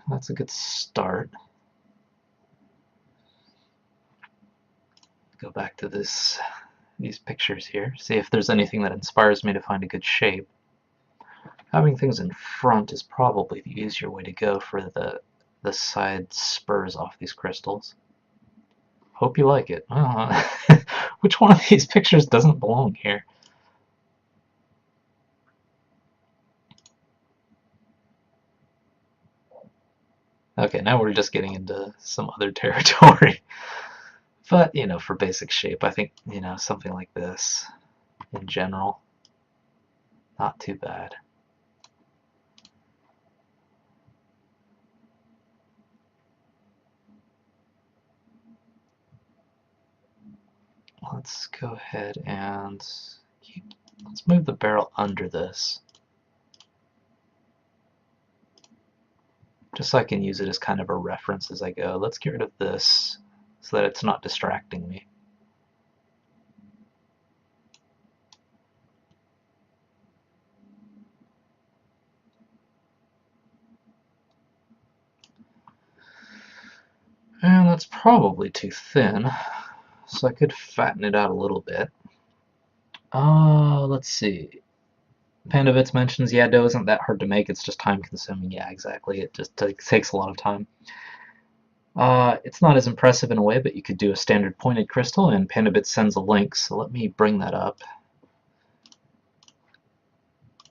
that's a good start. Go back to these pictures here, see if there's anything that inspires me to find a good shape. Having things in front is probably the easier way to go for the side spurs off these crystals. Hope you like it. Which one of these pictures doesn't belong here? Okay, now we're just getting into some other territory. But, you know, for basic shape, I think, you know, something like this, in general, not too bad. Let's go ahead and let's move the barrel under this. just so I can use it as kind of a reference as I go. Let's get rid of this so that it's not distracting me. And that's probably too thin, so I could fatten it out a little bit. Let's see. PandaVits mentions, yeah, dough isn't that hard to make, it's just time consuming. Yeah, exactly. It just takes a lot of time. It's not as impressive in a way, but you could do a standard pointed crystal, and PandaVits sends a link, so let me bring that up.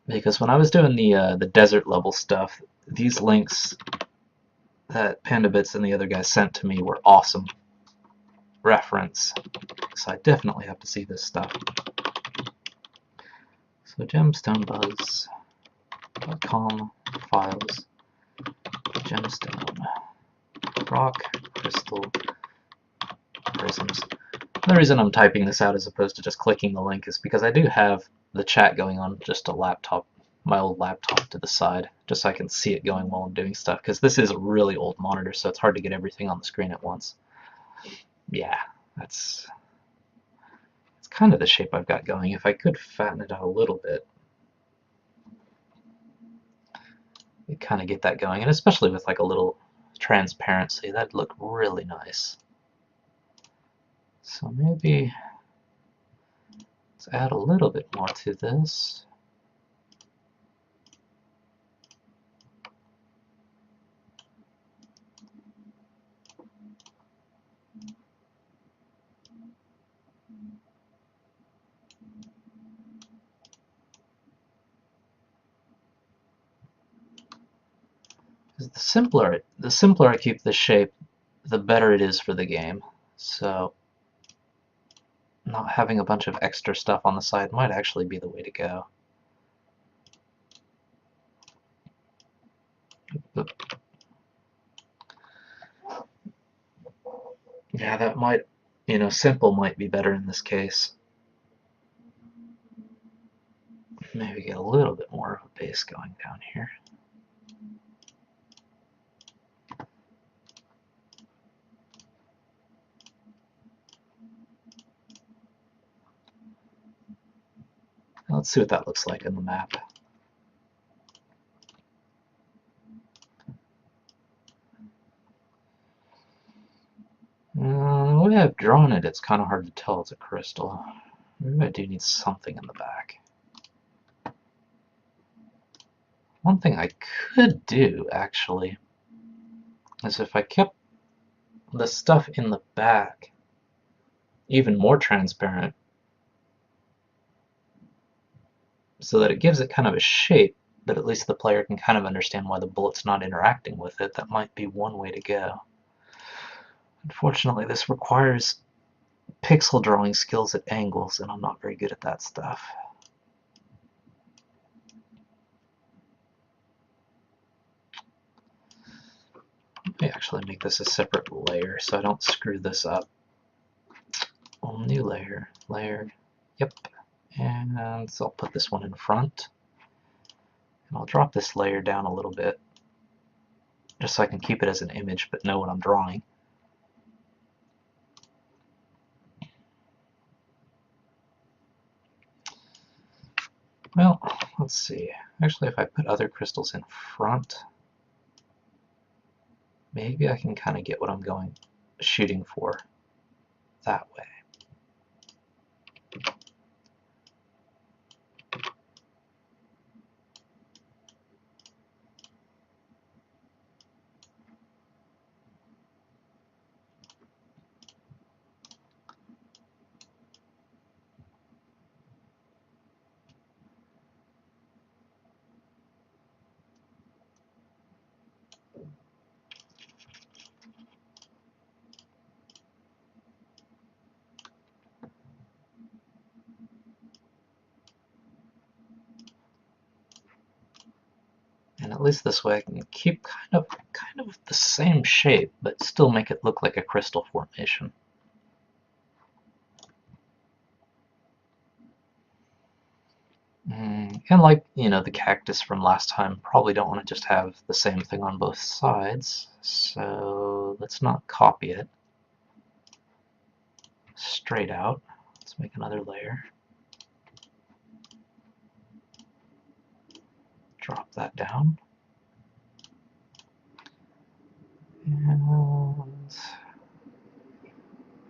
Because when I was doing the desert level stuff, these links that PandaVits and the other guys sent to me were awesome reference. So I definitely have to see this stuff. So gemstonebuzz.com files, gemstone, rock, crystal, prisms. The reason I'm typing this out as opposed to just clicking the link is because I do have the chat going on just a laptop, my old laptop to the side, just so I can see it going while I'm doing stuff, because this is a really old monitor, so it's hard to get everything on the screen at once. Yeah, it's kind of the shape I've got going. If I could fatten it out a little bit, you kind of get that going, and especially with like a little transparency, that'd look really nice. So maybe let's add a little bit more to this. The simpler I keep the shape, the better it is for the game. So not having a bunch of extra stuff on the side might actually be the way to go. Yeah, that might, simple might be better in this case. Maybe get a little bit more of a base going down here. Let's see what that looks like in the map. The way I've drawn it, it's kind of hard to tell it's a crystal. Maybe I do need something in the back. One thing I could do, actually, is if I kept the stuff in the back even more transparent, so that it gives it kind of a shape, but at least the player can kind of understand why the bullet's not interacting with it. That might be one way to go. Unfortunately, this requires pixel drawing skills at angles, and I'm not very good at that stuff. Let me actually make this a separate layer so I don't screw this up. New layer, yep. And so I'll put this one in front. And I'll drop this layer down a little bit, just so I can keep it as an image but know what I'm drawing. Well, let's see. Actually, if I put other crystals in front, maybe I can kind of get what I'm shooting for that way. And at least this way I can keep kind of the same shape, but still make it look like a crystal formation. And like, the cactus from last time, probably don't want to just have the same thing on both sides. So let's not copy it straight out. Let's make another layer. Drop that down. And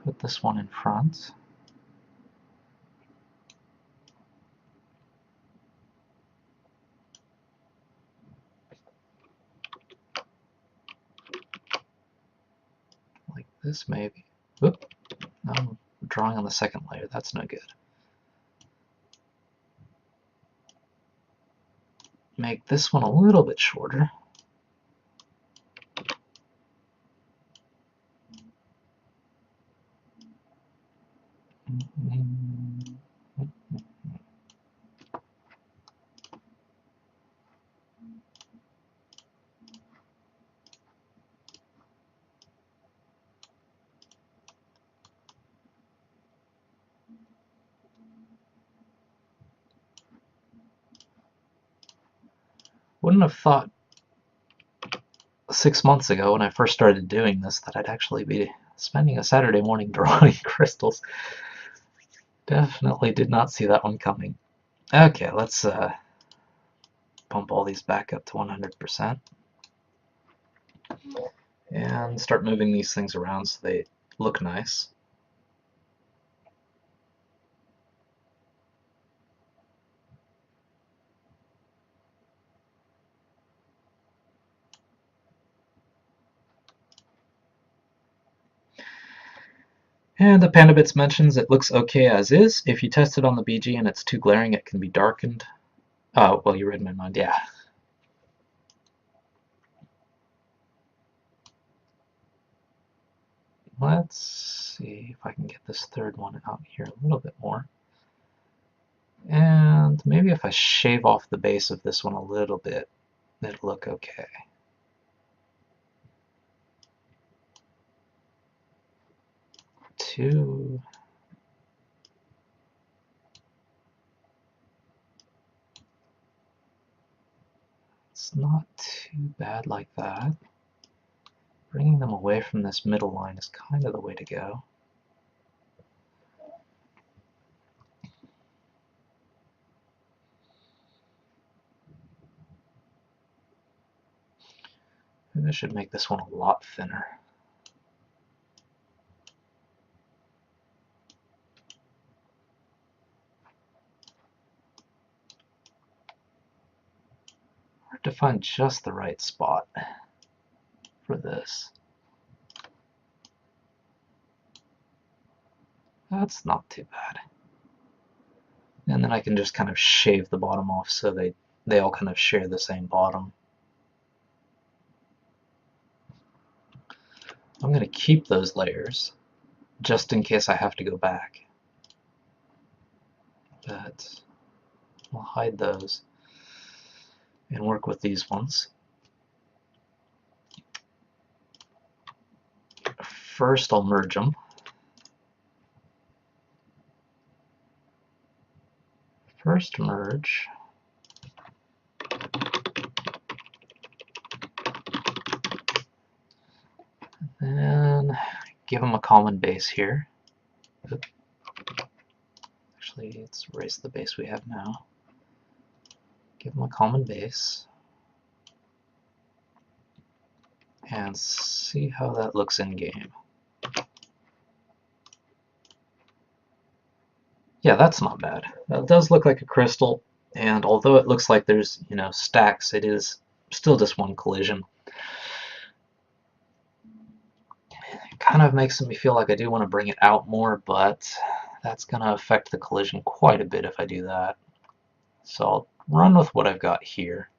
put this one in front. Like this, maybe. Whoop. No, I'm drawing on the second layer. That's no good. Make this one a little bit shorter. Wouldn't have thought 6 months ago when I first started doing this that I'd actually be spending a Saturday morning drawing crystals. Definitely did not see that one coming. Okay, let's bump all these back up to 100% and start moving these things around so they look nice. And the Panda Bits mentions it looks okay as is. If you test it on the BG and it's too glaring, it can be darkened. Oh, well, you read my mind, yeah. Let's see if I can get this third one out here a little bit more. And maybe if I shave off the base of this one a little bit, it'll look okay. Two. It's not too bad like that. Bringing them away from this middle line is kind of the way to go. Maybe I should make this one a lot thinner. Hard to find just the right spot for this. That's not too bad. And then I can just kind of shave the bottom off so they all kind of share the same bottom. I'm going to keep those layers just in case I have to go back. But I'll hide those and work with these ones. First I'll merge them. First merge. Then give them a common base here. Actually, let's erase the base we have now. Give them a common base. And see how that looks in game. Yeah, that's not bad. It does look like a crystal, and although it looks like there's, stacks, it is still just one collision. It kind of makes me feel like I do want to bring it out more, but that's going to affect the collision quite a bit if I do that. So I'll run with what I've got here.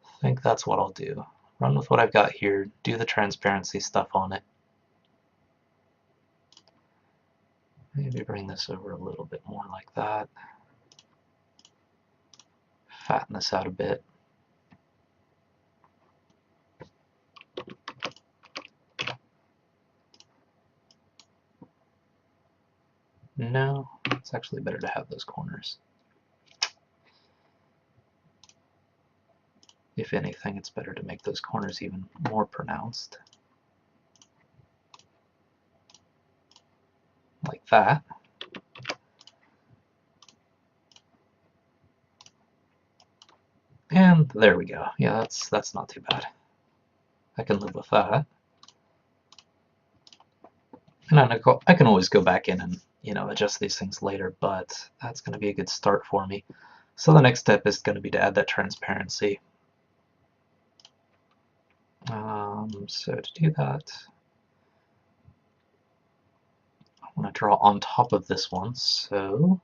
I think that's what I'll do. Run with what I've got here, do the transparency stuff on it. Maybe bring this over a little bit more like that. Fatten this out a bit. No, actually better to have those corners. If anything, it's better to make those corners even more pronounced. Like that. And there we go. Yeah, that's not too bad. I can live with that. And I can always go back in and, adjust these things later, but that's going to be a good start for me. So the next step is going to be to add that transparency. So to do that, I want to draw on top of this one. So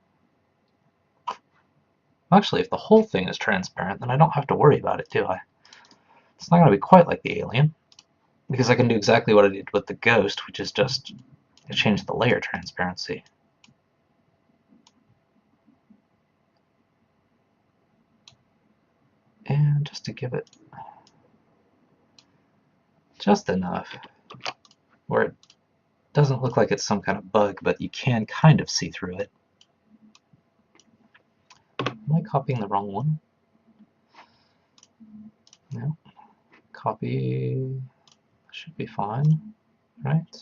actually, if the whole thing is transparent, then I don't have to worry about it, do I? It's not going to be quite like the alien, because I can do exactly what I did with the ghost, which is just change the layer transparency. And just to give it just enough where it doesn't look like it's some kind of bug, but you can kind of see through it. Am I copying the wrong one? No. Copy should be fine, right?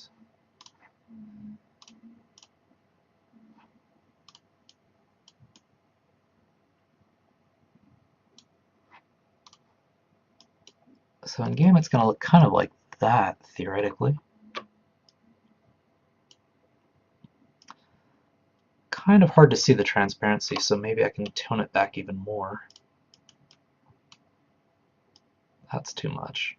So in game it's going to look kind of like that, theoretically. Kind of hard to see the transparency, so maybe I can tone it back even more. That's too much.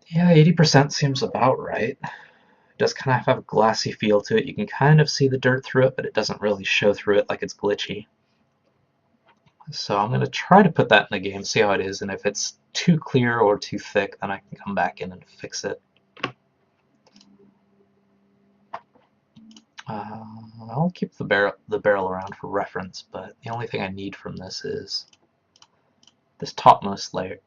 Yeah, 80% seems about right. It does kind of have a glassy feel to it. You can kind of see the dirt through it, but it doesn't really show through it like it's glitchy. So I'm going to try to put that in the game, see how it is, and if it's too clear or too thick, then I can come back in and fix it. I'll keep the barrel around for reference, but the only thing I need from this is this topmost layer.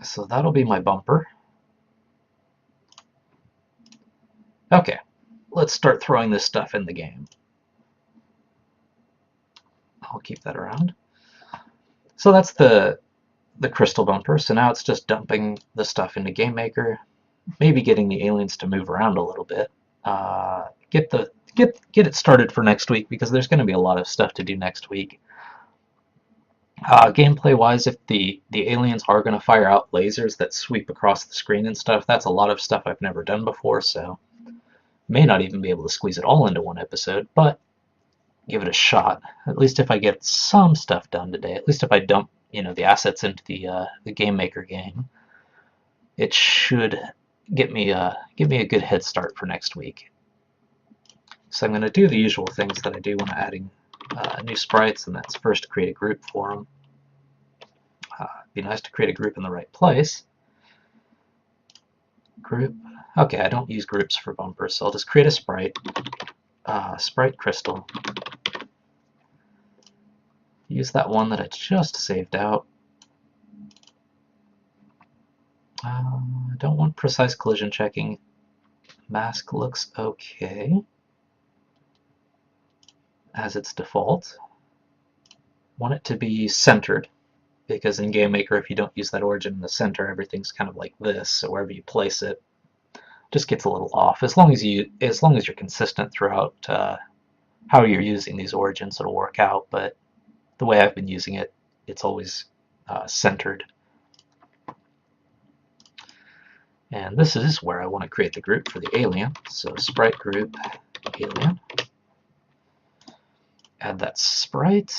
So that'll be my bumper. Okay, let's start throwing this stuff in the game. I'll keep that around. So that's the crystal bumper. So now it's just dumping the stuff into Game Maker, maybe getting the aliens to move around a little bit. Get it started for next week, because there's going to be a lot of stuff to do next week. Gameplay wise, if the aliens are going to fire out lasers that sweep across the screen and stuff, that's a lot of stuff I've never done before, so may not even be able to squeeze it all into one episode, but give it a shot. At least if I get some stuff done today, at least if I dump the assets into the Game Maker game, it should give me a good head start for next week. So I'm going to do the usual things that I do when adding new sprites, and that's first create a group for them. It'd be nice to create a group in the right place. Group. Okay, I don't use groups for bumpers, so I'll just create a sprite. Sprite crystal. Use that one that I just saved out. I don't want precise collision checking. Mask looks okay as its default. Want it to be centered, because in Game Maker, if you don't use that origin in the center, everything's kind of like this, so wherever you place it just gets a little off. As long as you're consistent throughout how you're using these origins, it'll work out, but the way I've been using it, it's always centered. And this is where I want to create the group for the alien. So sprite group alien. Add that sprite.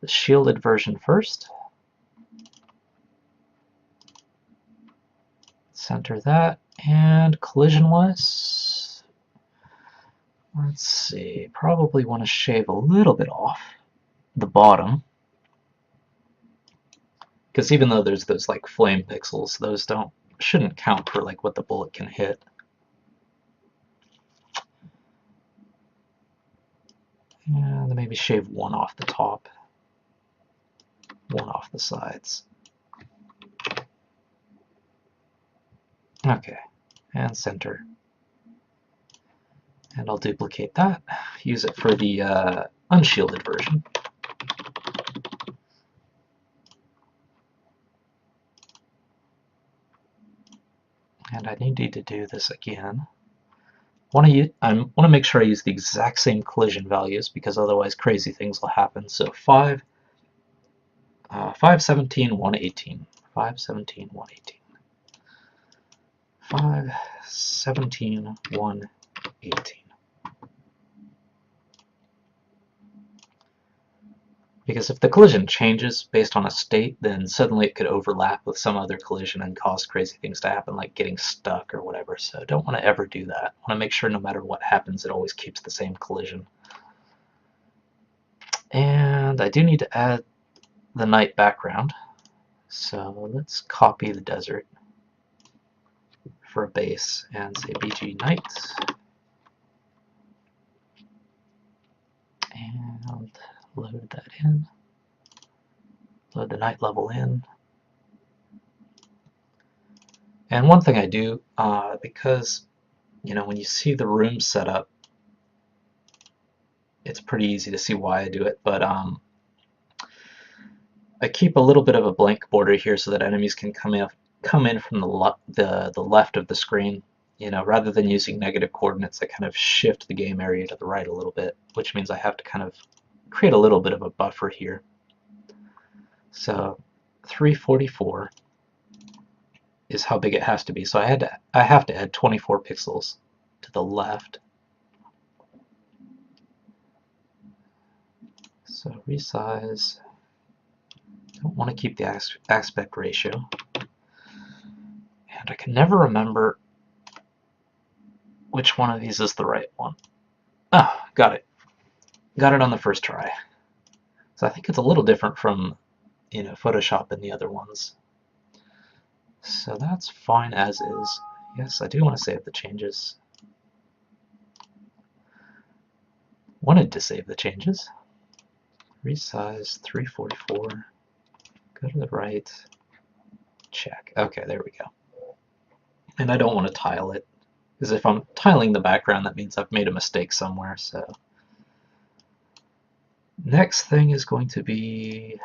The shielded version first. Center that. And collision-wise, let's see, probably want to shave a little bit off the bottom, because even though there's those like flame pixels, those shouldn't count for like what the bullet can hit. And maybe shave one off the top, one off the sides. Okay, and center. And I'll duplicate that, use it for the unshielded version. And I need to do this again. I want to make sure I use the exact same collision values because otherwise crazy things will happen. So 517, 118. 517, 118. 517, 118. Because if the collision changes based on a state, then suddenly it could overlap with some other collision and cause crazy things to happen, like getting stuck or whatever. So I don't want to ever do that. I want to make sure no matter what happens, it always keeps the same collision. And I do need to add the night background. So let's copy the desert for a base and say BG night. And load that in. Load the night level in. And one thing I do, because when you see the room set up, it's pretty easy to see why I do it, but I keep a little bit of a blank border here so that enemies can come in from the left of the screen. Rather than using negative coordinates, I kind of shift the game area to the right a little bit, which means I have to kind of create a little bit of a buffer here. So 344 is how big it has to be. So I have to add 24 pixels to the left. So resize. Don't want to keep the aspect ratio. And I can never remember which one of these is the right one. Ah, got it. Got it on the first try. So I think it's a little different from Photoshop and the other ones. So that's fine as is. Yes, I do want to save the changes. Wanted to save the changes. Resize 344. Go to the right. Check. Okay, there we go. And I don't want to tile it, because if I'm tiling the background, that means I've made a mistake somewhere. So next thing is going to be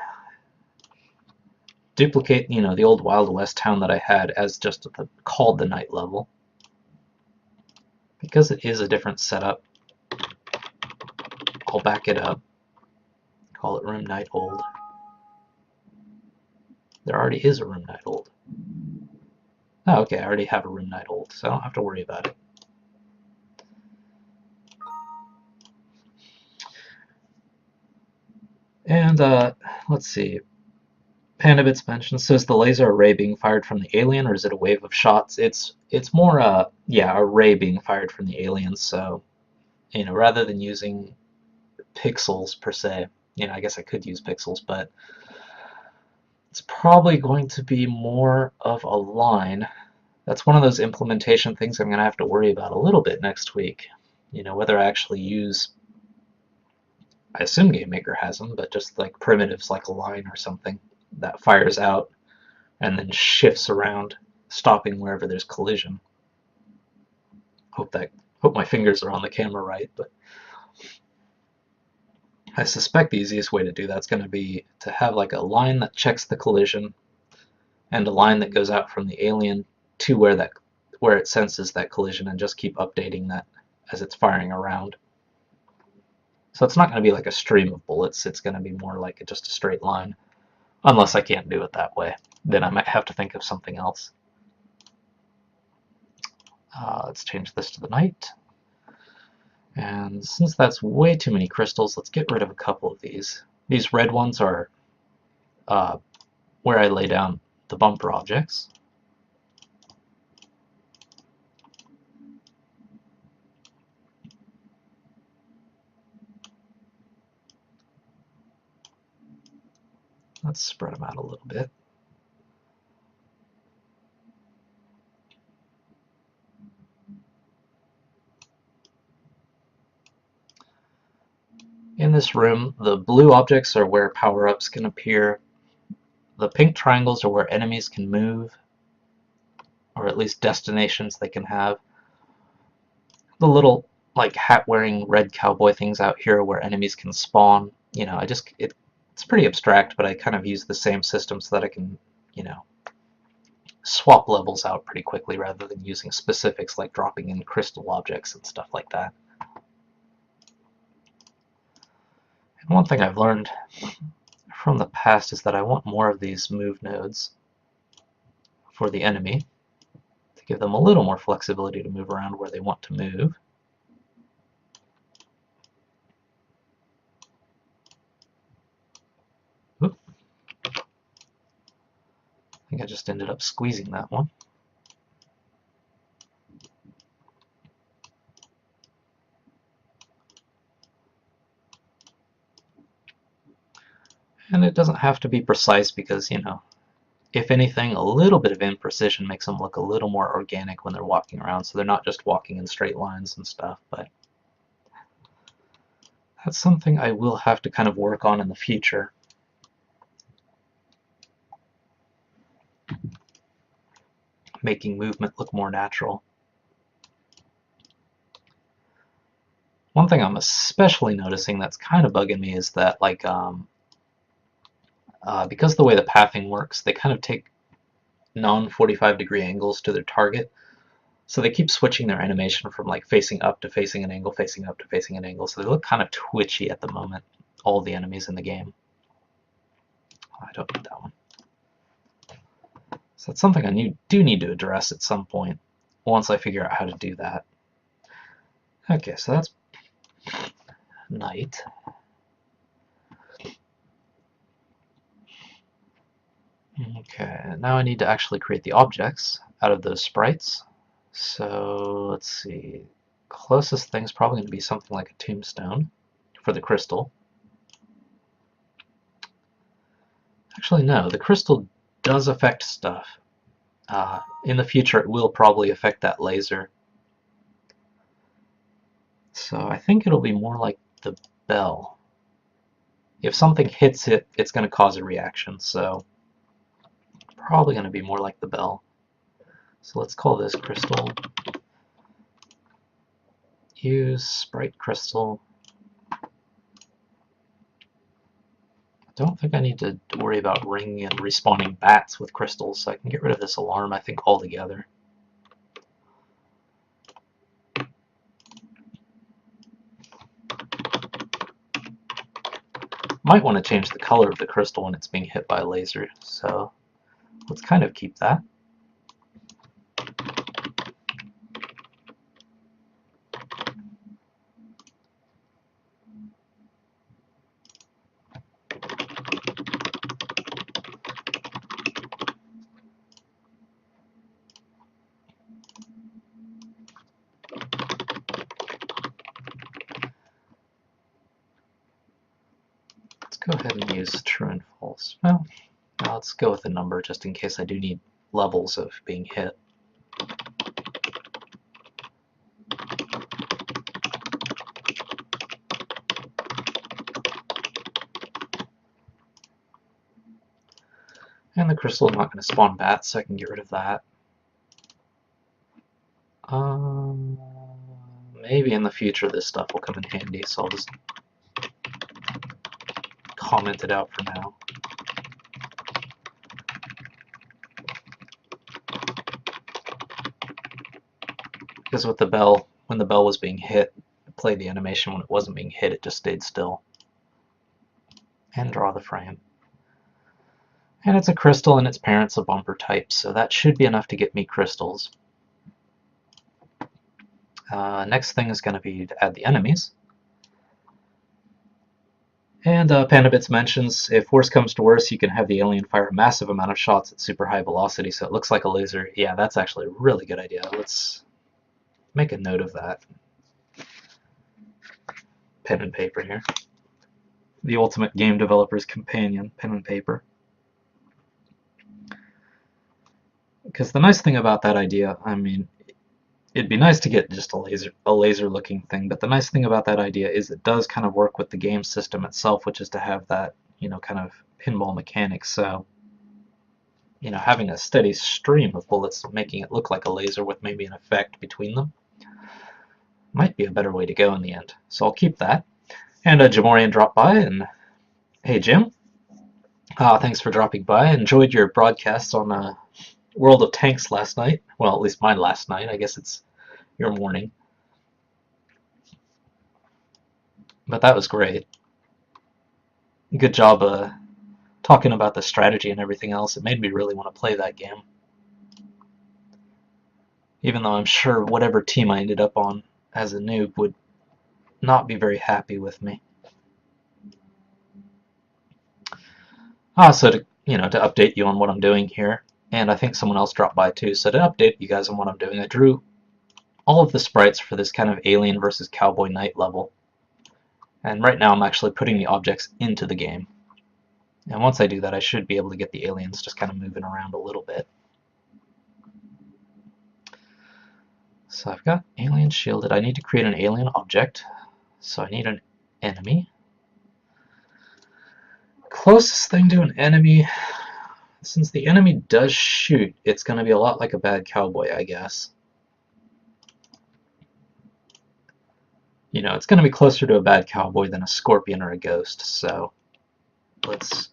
duplicate, the old Wild West town that I had as just called the night level. Because it is a different setup, I'll back it up, call it room night old. There already is a room night old. Oh, okay, I already have a room night old, so I don't have to worry about it. And let's see. Pandabits mentions, so is the laser array being fired from the alien, or is it a wave of shots? It's more yeah, a ray being fired from the alien. So rather than using pixels per se, I guess I could use pixels, but it's probably going to be more of a line. That's one of those implementation things I'm going to have to worry about a little bit next week. Whether I actually use, I assume GameMaker has them, but just like primitives like a line or something that fires out and then shifts around, stopping wherever there's collision. Hope my fingers are on the camera right, but I suspect the easiest way to do that's going to be to have like a line that checks the collision and a line that goes out from the alien to where it senses that collision, and just keep updating that as it's firing around. So it's not going to be like a stream of bullets, it's going to be more like just a straight line. Unless I can't do it that way, then I might have to think of something else. Let's change this to the night. And since that's way too many crystals, let's get rid of a couple of these. These red ones are where I lay down the bumper objects. Let's spread them out a little bit. In this room, the blue objects are where power-ups can appear. The pink triangles are where enemies can move, or at least destinations they can have. The little like hat-wearing red cowboy things out here where enemies can spawn. You know, it's pretty abstract, but I kind of use the same system so that I can, you know, swap levels out pretty quickly rather than using specifics like dropping in crystal objects and stuff like that. And one thing I've learned from the past is that I want more of these move nodes for the enemy to give them a little more flexibility to move around where they want to move. Oop. I think I just ended up squeezing that one. And it doesn't have to be precise because, you know, if anything, a little bit of imprecision makes them look a little more organic when they're walking around, so they're not just walking in straight lines and stuff. But that's something I will have to kind of work on in the future. Making movement look more natural. One thing I'm especially noticing that's kind of bugging me is that, like, because of the way the pathing works, they kind of take non-45-degree angles to their target. So they keep switching their animation from like facing up to facing an angle, facing up to facing an angle. So they look kind of twitchy at the moment, all the enemies in the game. Oh, I don't need that one. So that's something I do need to address at some point once I figure out how to do that. Okay, so that's night. Okay, now I need to actually create the objects out of those sprites. So let's see. Closest thing's probably going to be something like a tombstone for the crystal. Actually, no, the crystal does affect stuff. In the future, it will probably affect that laser. So I think it'll be more like the bell. If something hits it, it's going to cause a reaction, so probably going to be more like the bell. So let's call this crystal. Use sprite crystal. I don't think I need to worry about ringing and respawning bats with crystals, so I can get rid of this alarm, I think, altogether. Might want to change the color of the crystal when it's being hit by a laser, so let's kind of keep that. Go ahead and use true and false. Well, now let's go with a number just in case I do need levels of being hit. And the crystal is not going to spawn bats, so I can get rid of that. Maybe in the future this stuff will come in handy, so I'll just comment it out for now. Because with the bell, when the bell was being hit, it played the animation. When it wasn't being hit, it just stayed still. And draw the frame. And it's a crystal and its parent's a bumper type, so that should be enough to get me crystals. Next thing is going to be to add the enemies. And Pandabits mentions, if worse comes to worse, you can have the alien fire a massive amount of shots at super high velocity, so it looks like a laser. Yeah, that's actually a really good idea. Let's make a note of that. Pen and paper here. The ultimate game developer's companion, pen and paper. Because the nice thing about that idea, I mean, it'd be nice to get just a laser looking thing, but the nice thing about that idea is it does kind of work with the game system itself, which is to have that, kind of pinball mechanics. So, having a steady stream of bullets making it look like a laser with maybe an effect between them might be a better way to go in the end. So I'll keep that. And Jamorian dropped by, and hey Jim, thanks for dropping by. Enjoyed your broadcast on World of Tanks last night. Well, at least mine last night. I guess it's your morning. But that was great. Good job talking about the strategy and everything else. It made me really want to play that game. Even though I'm sure whatever team I ended up on as a noob would not be very happy with me. So to update you on what I'm doing here, and I think someone else dropped by too, so to update you guys on what I'm doing, I drew all of the sprites for this kind of alien versus cowboy knight level. And right now I'm actually putting the objects into the game. And once I do that, I should be able to get the aliens just kind of moving around a little bit. So I've got alien shielded. I need to create an alien object. So I need an enemy. Closest thing to an enemy, since the enemy does shoot, it's going to be a lot like a bad cowboy, I guess. It's going to be closer to a bad cowboy than a scorpion or a ghost, so let's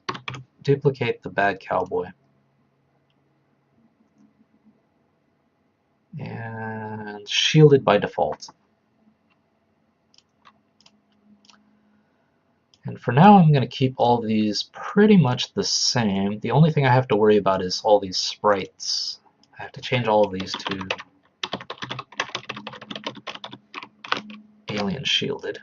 duplicate the bad cowboy. And shielded by default. And for now, I'm going to keep all these pretty much the same. The only thing I have to worry about is all these sprites. I have to change all of these to alien shielded.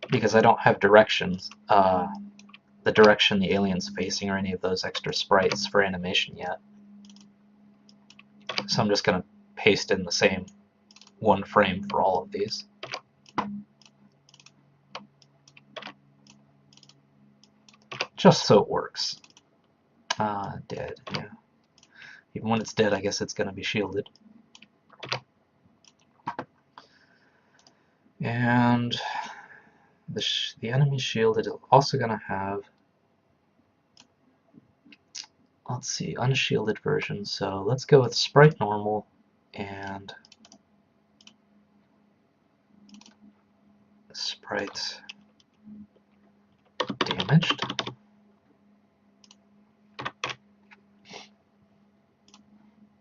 Because I don't have directions, the direction the alien's facing or any of those extra sprites for animation yet. So I'm just going to paste in the same one frame for all of these. Just so it works. Dead, yeah. Even when it's dead, I guess it's going to be shielded. And the enemy shielded is also going to have, let's see, unshielded version. So let's go with sprite normal and sprite damaged.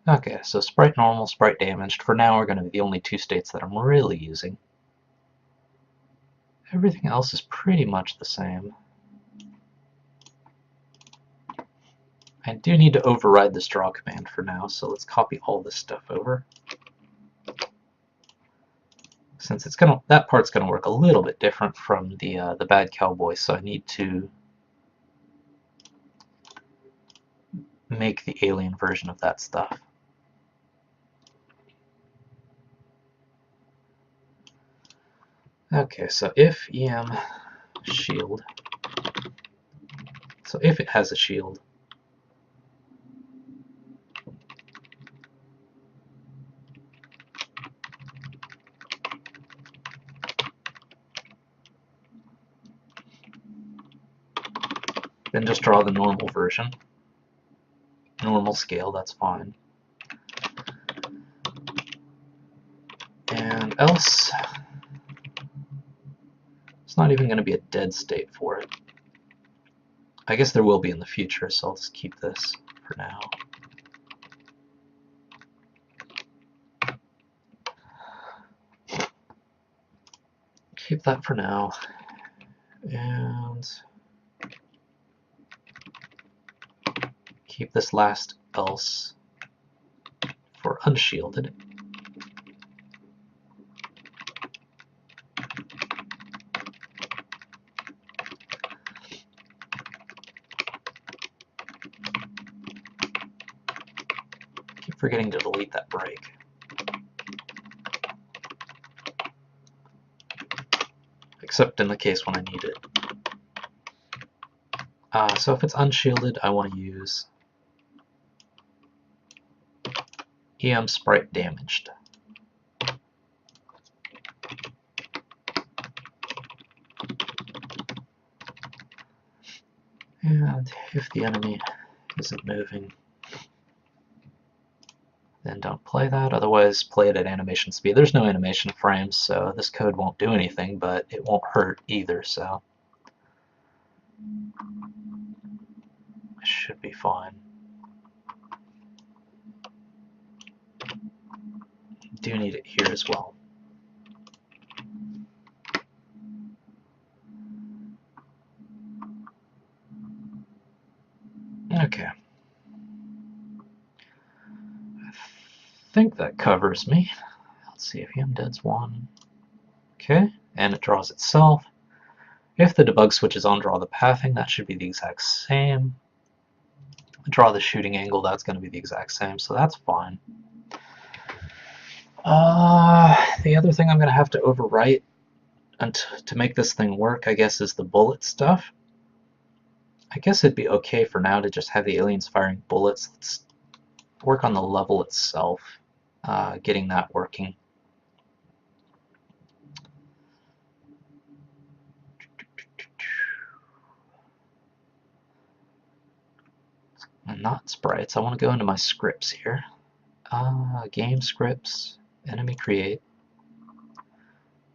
Okay, so sprite normal, sprite damaged. For now, are going to be the only two states that I'm really using. Everything else is pretty much the same. I do need to override this draw command for now, so let's copy all this stuff over. Since that part's gonna work a little bit different from the bad cowboy, so I need to make the alien version of that stuff. Okay, so if em shield, so if it has a shield, then just draw the normal version. Normal scale, that's fine. And else, it's not even going to be a dead state for it. I guess there will be in the future, so I'll just keep this for now. Keep that for now. And keep this last else for unshielded. Keep forgetting to delete that break. Except in the case when I need it. So if it's unshielded, I want to use EM sprite damaged. And if the enemy isn't moving, then don't play that. Otherwise, play it at animation speed. There's no animation frames, so this code won't do anything, but it won't hurt either, so it should be fine. Do need it here as well. Okay. I think that covers me. Let's see if EMDEAD's 1. Okay, and it draws itself. If the debug switch is on, draw the pathing. That should be the exact same. Draw the shooting angle. That's going to be the exact same, so that's fine. The other thing I'm going to have to overwrite to make this thing work, I guess, is the bullet stuff. I guess it'd be okay for now to just have the aliens firing bullets. Let's work on the level itself, getting that working. And not sprites. I want to go into my scripts here. Game scripts, enemy create.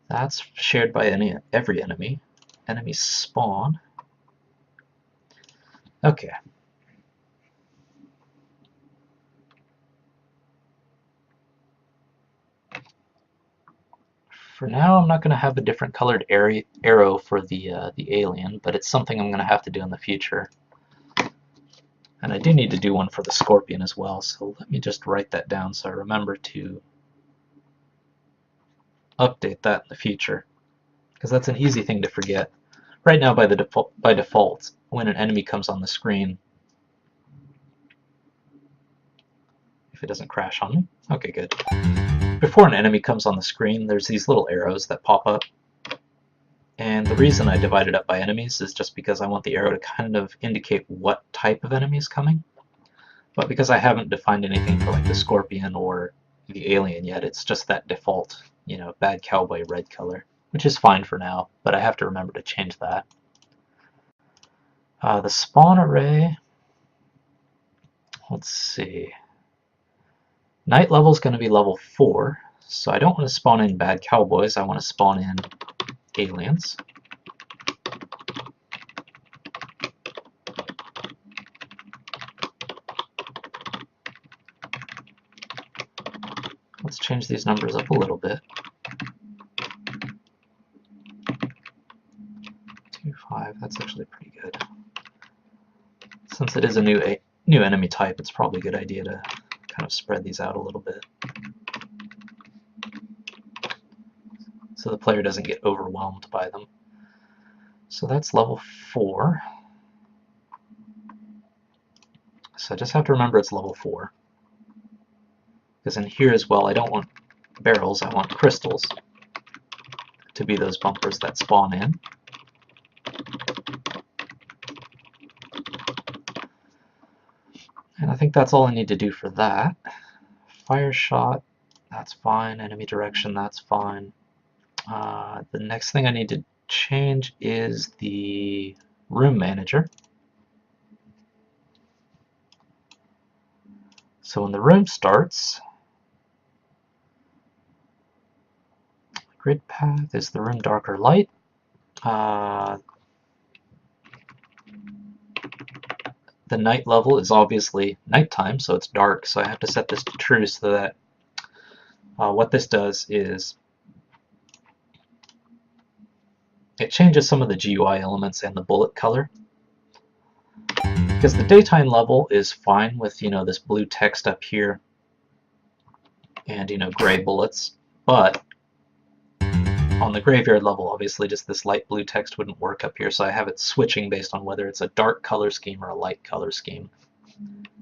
That's shared by every enemy. Enemy spawn. Okay. For now, I'm not going to have a different colored arrow for the alien, but it's something I'm going to have to do in the future. And I do need to do one for the scorpion as well, so let me just write that down so I remember to update that in the future, because that's an easy thing to forget. Right now, by default, when an enemy comes on the screen, if it doesn't crash on me, okay, good. Before an enemy comes on the screen, there's these little arrows that pop up. And the reason I divide it up by enemies is just because I want the arrow to kind of indicate what type of enemy is coming. But because I haven't defined anything for like the scorpion or the alien yet, it's just that default, you know, bad cowboy red color, which is fine for now, but I have to remember to change that. The spawn array, let's see. Night level is going to be level 4, so I don't want to spawn in bad cowboys, I want to spawn in aliens. Let's change these numbers up a little bit. 2, 5, that's actually pretty good. Since it is a new enemy type, it's probably a good idea to kind of spread these out a little bit, so the player doesn't get overwhelmed by them. So that's level 4. So I just have to remember it's level 4. Because in here as well, I don't want barrels, I want crystals to be those bumpers that spawn in. And I think that's all I need to do for that. Fire shot, that's fine. Enemy direction, that's fine. The next thing I need to change is the room manager. So when the room starts, grid path is the room dark or light. The night level is obviously nighttime, so it's dark, so I have to set this to true so that what this does is it changes some of the GUI elements and the bullet color. Because the daytime level is fine with, you know, this blue text up here and, you know, gray bullets, but on the graveyard level, obviously just this light blue text wouldn't work up here, so I have it switching based on whether it's a dark color scheme or a light color scheme.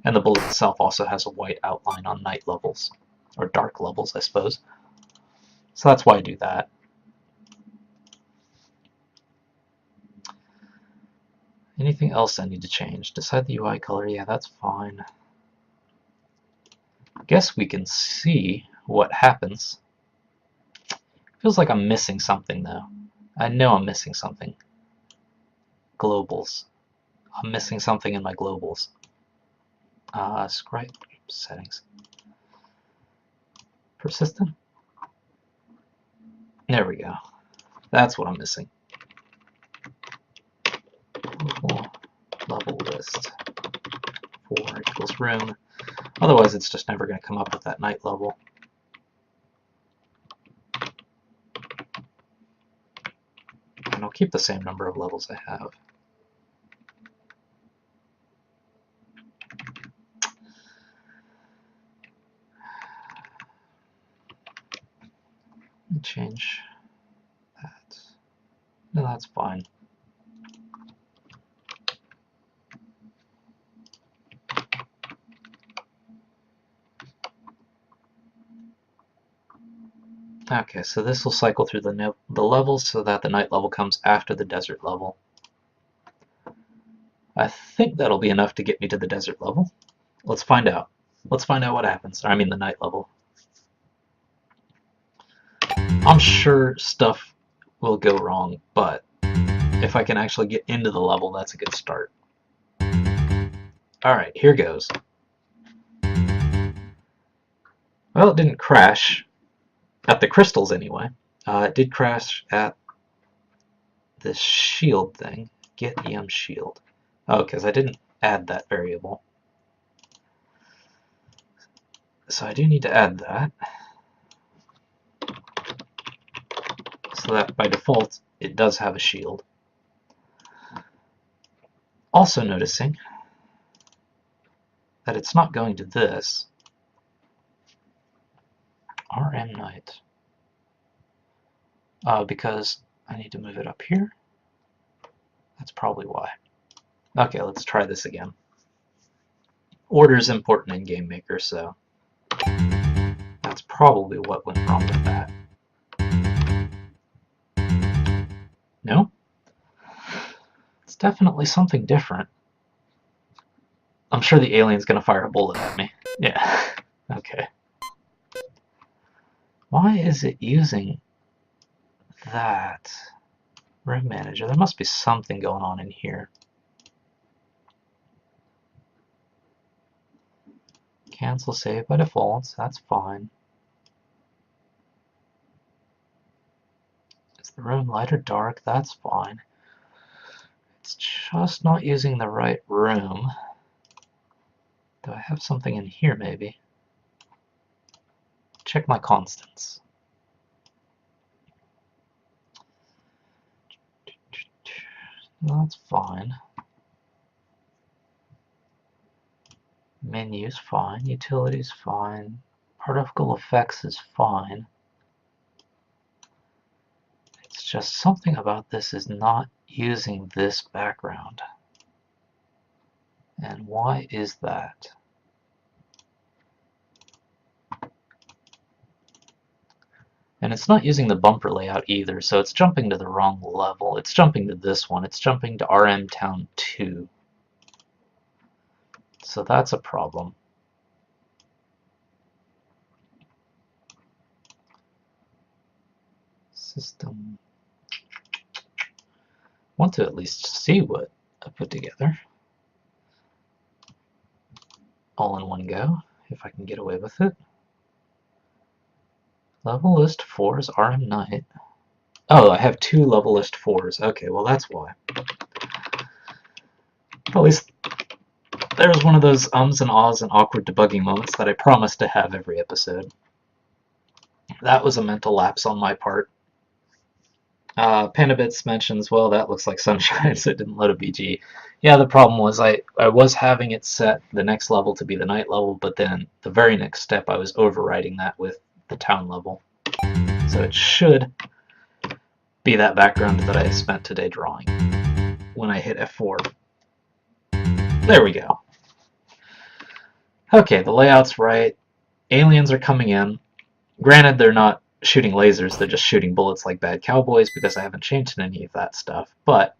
And the bullet itself also has a white outline on night levels, or dark levels, I suppose. So that's why I do that. Anything else I need to change? Decide the UI color, yeah, that's fine. guess we can see what happens. Feels like I'm missing something though. I know I'm missing something. Globals. I'm missing something in my globals. Scribe settings. Persistent? There we go. That's what I'm missing. Level list 4 equals room. Otherwise it's just never going to come up with that night level. And I'll keep the same number of levels I have. Let me change that. No, that's fine. Okay, so this will cycle through the levels so that the night level comes after the desert level. I think that'll be enough to get me to the desert level. Let's find out. Let's find out what happens. I mean the night level. I'm sure stuff will go wrong, but if I can actually get into the level, that's a good start. Alright, here goes. Well, it didn't crash. At the crystals, anyway. It did crash at this shield thing. Get EM shield. Oh, because I didn't add that variable. So I do need to add that. So that by default, it does have a shield. Also noticing that it's not going to this. RM night. Because I need to move it up here. That's probably why. Okay, let's try this again. Order is important in Game Maker, so that's probably what went wrong with that. No? It's definitely something different. I'm sure the alien's gonna fire a bullet at me. Yeah. Okay. Why is it using that? Room manager. There must be something going on in here. Cancel save by default. That's fine. Is the room light or dark? That's fine. It's just not using the right room. Do I have something in here maybe? Check my constants. That's fine. Menus fine. Utilities fine. Particle effects is fine. It's just something about this is not using this background. And why is that? And it's not using the bumper layout either, so it's jumping to the wrong level. It's jumping to this one. It's jumping to RM Town 2. So that's a problem. System. Want to at least see what I put together. All in one go, if I can get away with it. Level list 4 is RM Night. Oh, I have 2 level list 4s. Okay, well that's why. At least there's one of those ums and ahs and awkward debugging moments that I promise to have every episode. That was a mental lapse on my part. Pandabits mentions, well, that looks like sunshine, so it didn't load a BG. Yeah, the problem was I was having it set the next level to be the night level, but then the very next step I was overriding that with the town level. So it should be that background that I spent today drawing when I hit F4. There we go. Okay, the layout's right. Aliens are coming in. Granted, they're not shooting lasers, they're just shooting bullets like bad cowboys because I haven't changed any of that stuff, but...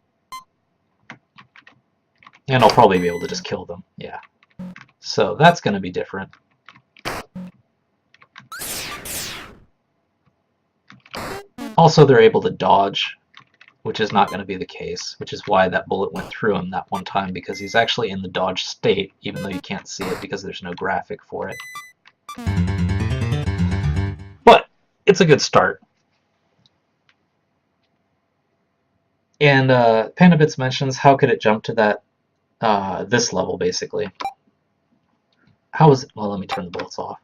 And I'll probably be able to just kill them, yeah. So that's going to be different. Also, they're able to dodge, which is not going to be the case, which is why that bullet went through him that one time, because he's actually in the dodge state, even though you can't see it because there's no graphic for it. But it's a good start. And Pandabits mentions, how could it jump to that this level, basically? How is it? Well, let me turn the bullets off.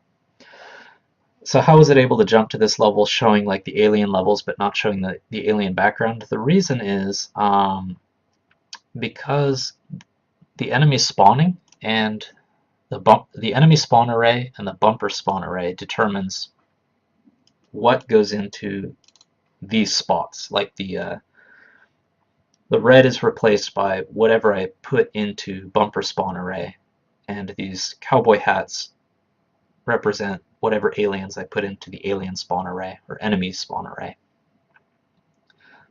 So how is it able to jump to this level showing like the alien levels but not showing the alien background? The reason is because the enemy spawning and the enemy spawn array and the bumper spawn array determines what goes into these spots. Like the red is replaced by whatever I put into bumper spawn array, and these cowboy hats represent whatever aliens I put into the alien spawn array or enemy spawn array.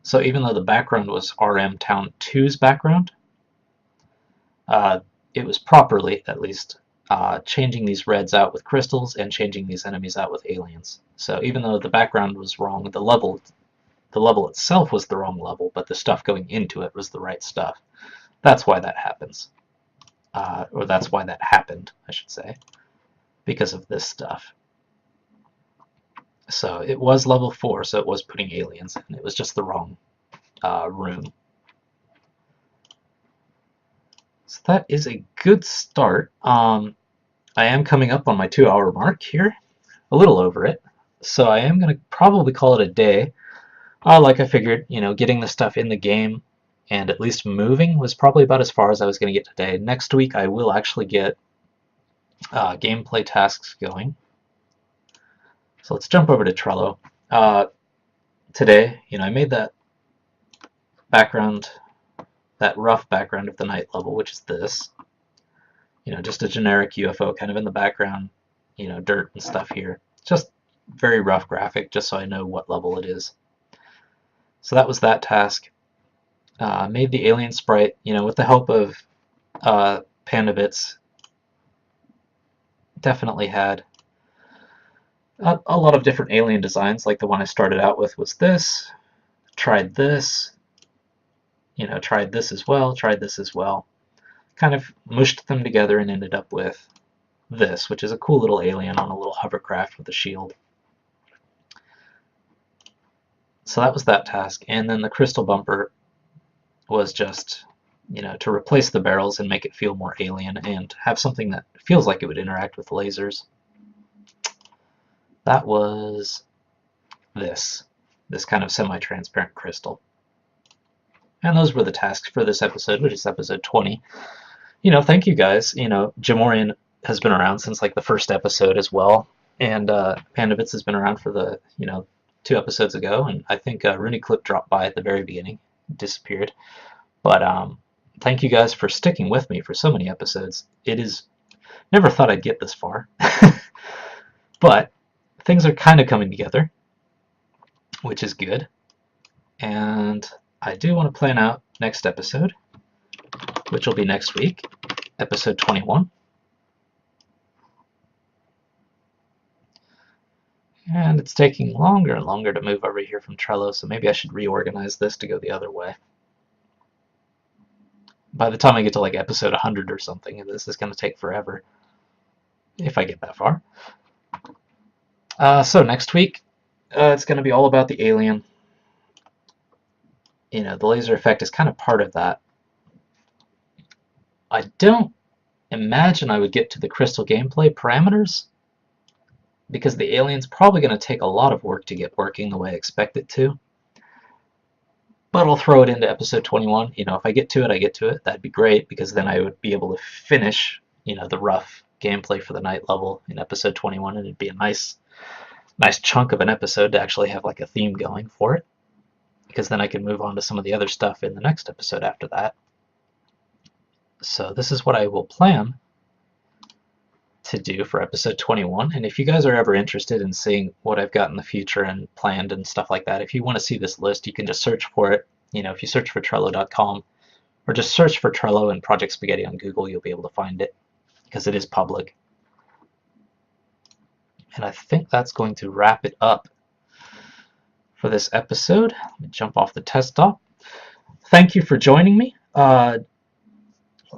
So even though the background was RM Town 2's background, it was properly, at least, changing these reds out with crystals and changing these enemies out with aliens. So even though the background was wrong, the level itself was the wrong level, but the stuff going into it was the right stuff. That's why that happens. Or that's why that happened, I should say, because of this stuff. So it was level 4, so it was putting aliens in. It was just the wrong room. So that is a good start. I am coming up on my 2-hour mark here, a little over it. So I am going to probably call it a day. Like I figured, getting the stuff in the game and at least moving was probably about as far as I was going to get today. Next week I will actually get gameplay tasks going. So let's jump over to Trello. Today, I made that background, that rough background of the night level, which is this. Just a generic UFO kind of in the background, dirt and stuff here. Just very rough graphic, just so I know what level it is. So that was that task. Made the alien sprite, with the help of Pandabits. Definitely had a lot of different alien designs, like the one I started out with was this. Tried this. Tried this as well, tried this as well. Kind of mushed them together and ended up with this, which is a cool little alien on a little hovercraft with a shield. So that was that task. And then the crystal bumper was just, to replace the barrels and make it feel more alien and have something that feels like it would interact with lasers. That was this kind of semi-transparent crystal. And those were the tasks for this episode, which is episode 20. Thank you guys. Jamorian has been around since like the first episode as well. And Pandabits has been around for the, 2 episodes ago. And I think Rooney Clip dropped by at the very beginning, disappeared. But thank you guys for sticking with me for so many episodes. Never thought I'd get this far. But things are kind of coming together, which is good. And I do want to plan out next episode, which will be next week, episode 21. And it's taking longer and longer to move over here from Trello, so maybe I should reorganize this to go the other way. By the time I get to like episode 100 or something, this is going to take forever, if I get that far. So next week, it's going to be all about the alien. The laser effect is kind of part of that. I don't imagine I would get to the crystal gameplay parameters, because the alien's probably going to take a lot of work to get working the way I expect it to. But I'll throw it into episode 21. If I get to it, I get to it. That'd be great, because then I would be able to finish, the rough gameplay for the night level in episode 21, and it'd be a nice chunk of an episode to actually have like a theme going for it, because then I can move on to some of the other stuff in the next episode after that. So this is what I will plan to do for episode 21, and if you guys are ever interested in seeing what I've got in the future and planned and stuff like that, if you want to see this list, you can just search for it. If you search for Trello.com, or just search for Trello and Project Spaghetti on Google, you'll be able to find it, because it is public. And I think that's going to wrap it up for this episode. Let me jump off the desktop. Thank you for joining me. Let's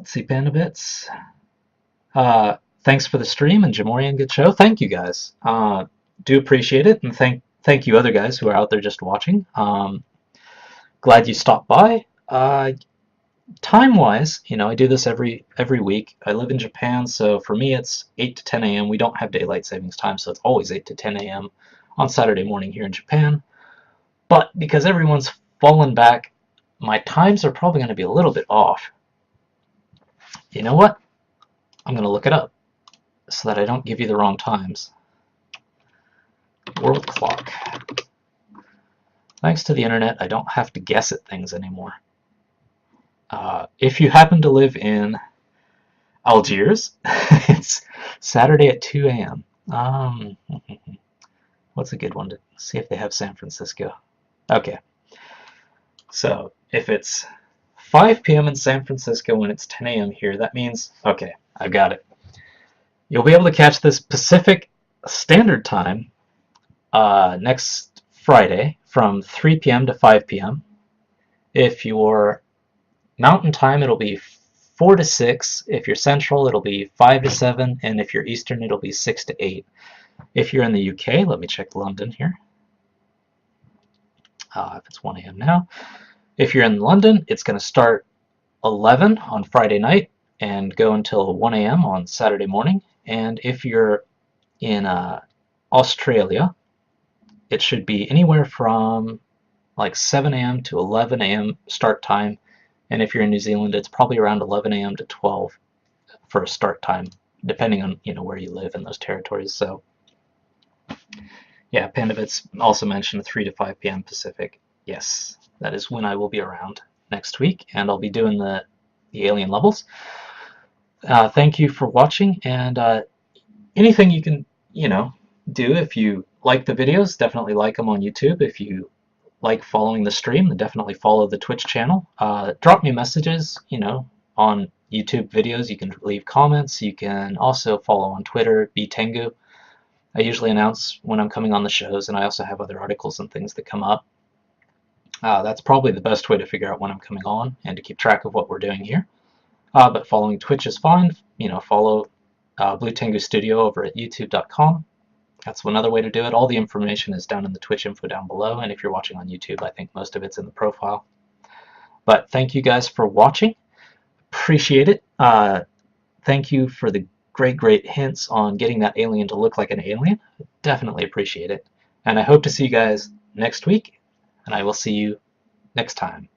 see, Panda Bits. Thanks for the stream and Jamorian, good show. Thank you guys. Do appreciate it, and thank you other guys who are out there just watching. Glad you stopped by. Time-wise, I do this every week. I live in Japan, so for me it's 8 to 10 a.m. We don't have daylight savings time, so it's always 8 to 10 a.m. on Saturday morning here in Japan. But because everyone's fallen back, my times are probably going to be a little bit off. You know what? I'm going to look it up so that I don't give you the wrong times. World clock. Thanks to the internet, I don't have to guess at things anymore. If you happen to live in Algiers, it's Saturday at 2 a.m. What's a good one to see if they have San Francisco? Okay. So if it's 5 p.m. in San Francisco when it's 10 a.m. here, that means, okay, I've got it. You'll be able to catch this Pacific Standard Time next Friday from 3 p.m. to 5 p.m. If you're Mountain Time, it'll be 4 to 6. If you're Central, it'll be 5 to 7. And if you're Eastern, it'll be 6 to 8. If you're in the UK, let me check London here. If it's 1 a.m. now. If you're in London, it's going to start 11 on Friday night and go until 1 a.m. on Saturday morning. And if you're in Australia, it should be anywhere from like 7 a.m. to 11 a.m. start time. And if you're in New Zealand, it's probably around 11 a.m. to 12 for a start time, depending on where you live in those territories. So, yeah, PandaBits also mentioned 3 to 5 p.m. Pacific. Yes, that is when I will be around next week, and I'll be doing the alien levels. Thank you for watching, and anything you can, do if you like the videos, definitely like them on YouTube. If you like following the stream, then definitely follow the Twitch channel. Drop me messages, on YouTube videos. You can leave comments. You can also follow on Twitter, Tengu. I usually announce when I'm coming on the shows, and I also have other articles and things that come up. That's probably the best way to figure out when I'm coming on and to keep track of what we're doing here. But following Twitch is fine. Follow Blue Tengu Studio over at youtube.com. That's another way to do it. All the information is down in the Twitch info down below, and if you're watching on YouTube, I think most of it's in the profile. But thank you guys for watching. Appreciate it. Thank you for the great hints on getting that alien to look like an alien. Definitely appreciate it. And I hope to see you guys next week, and I will see you next time.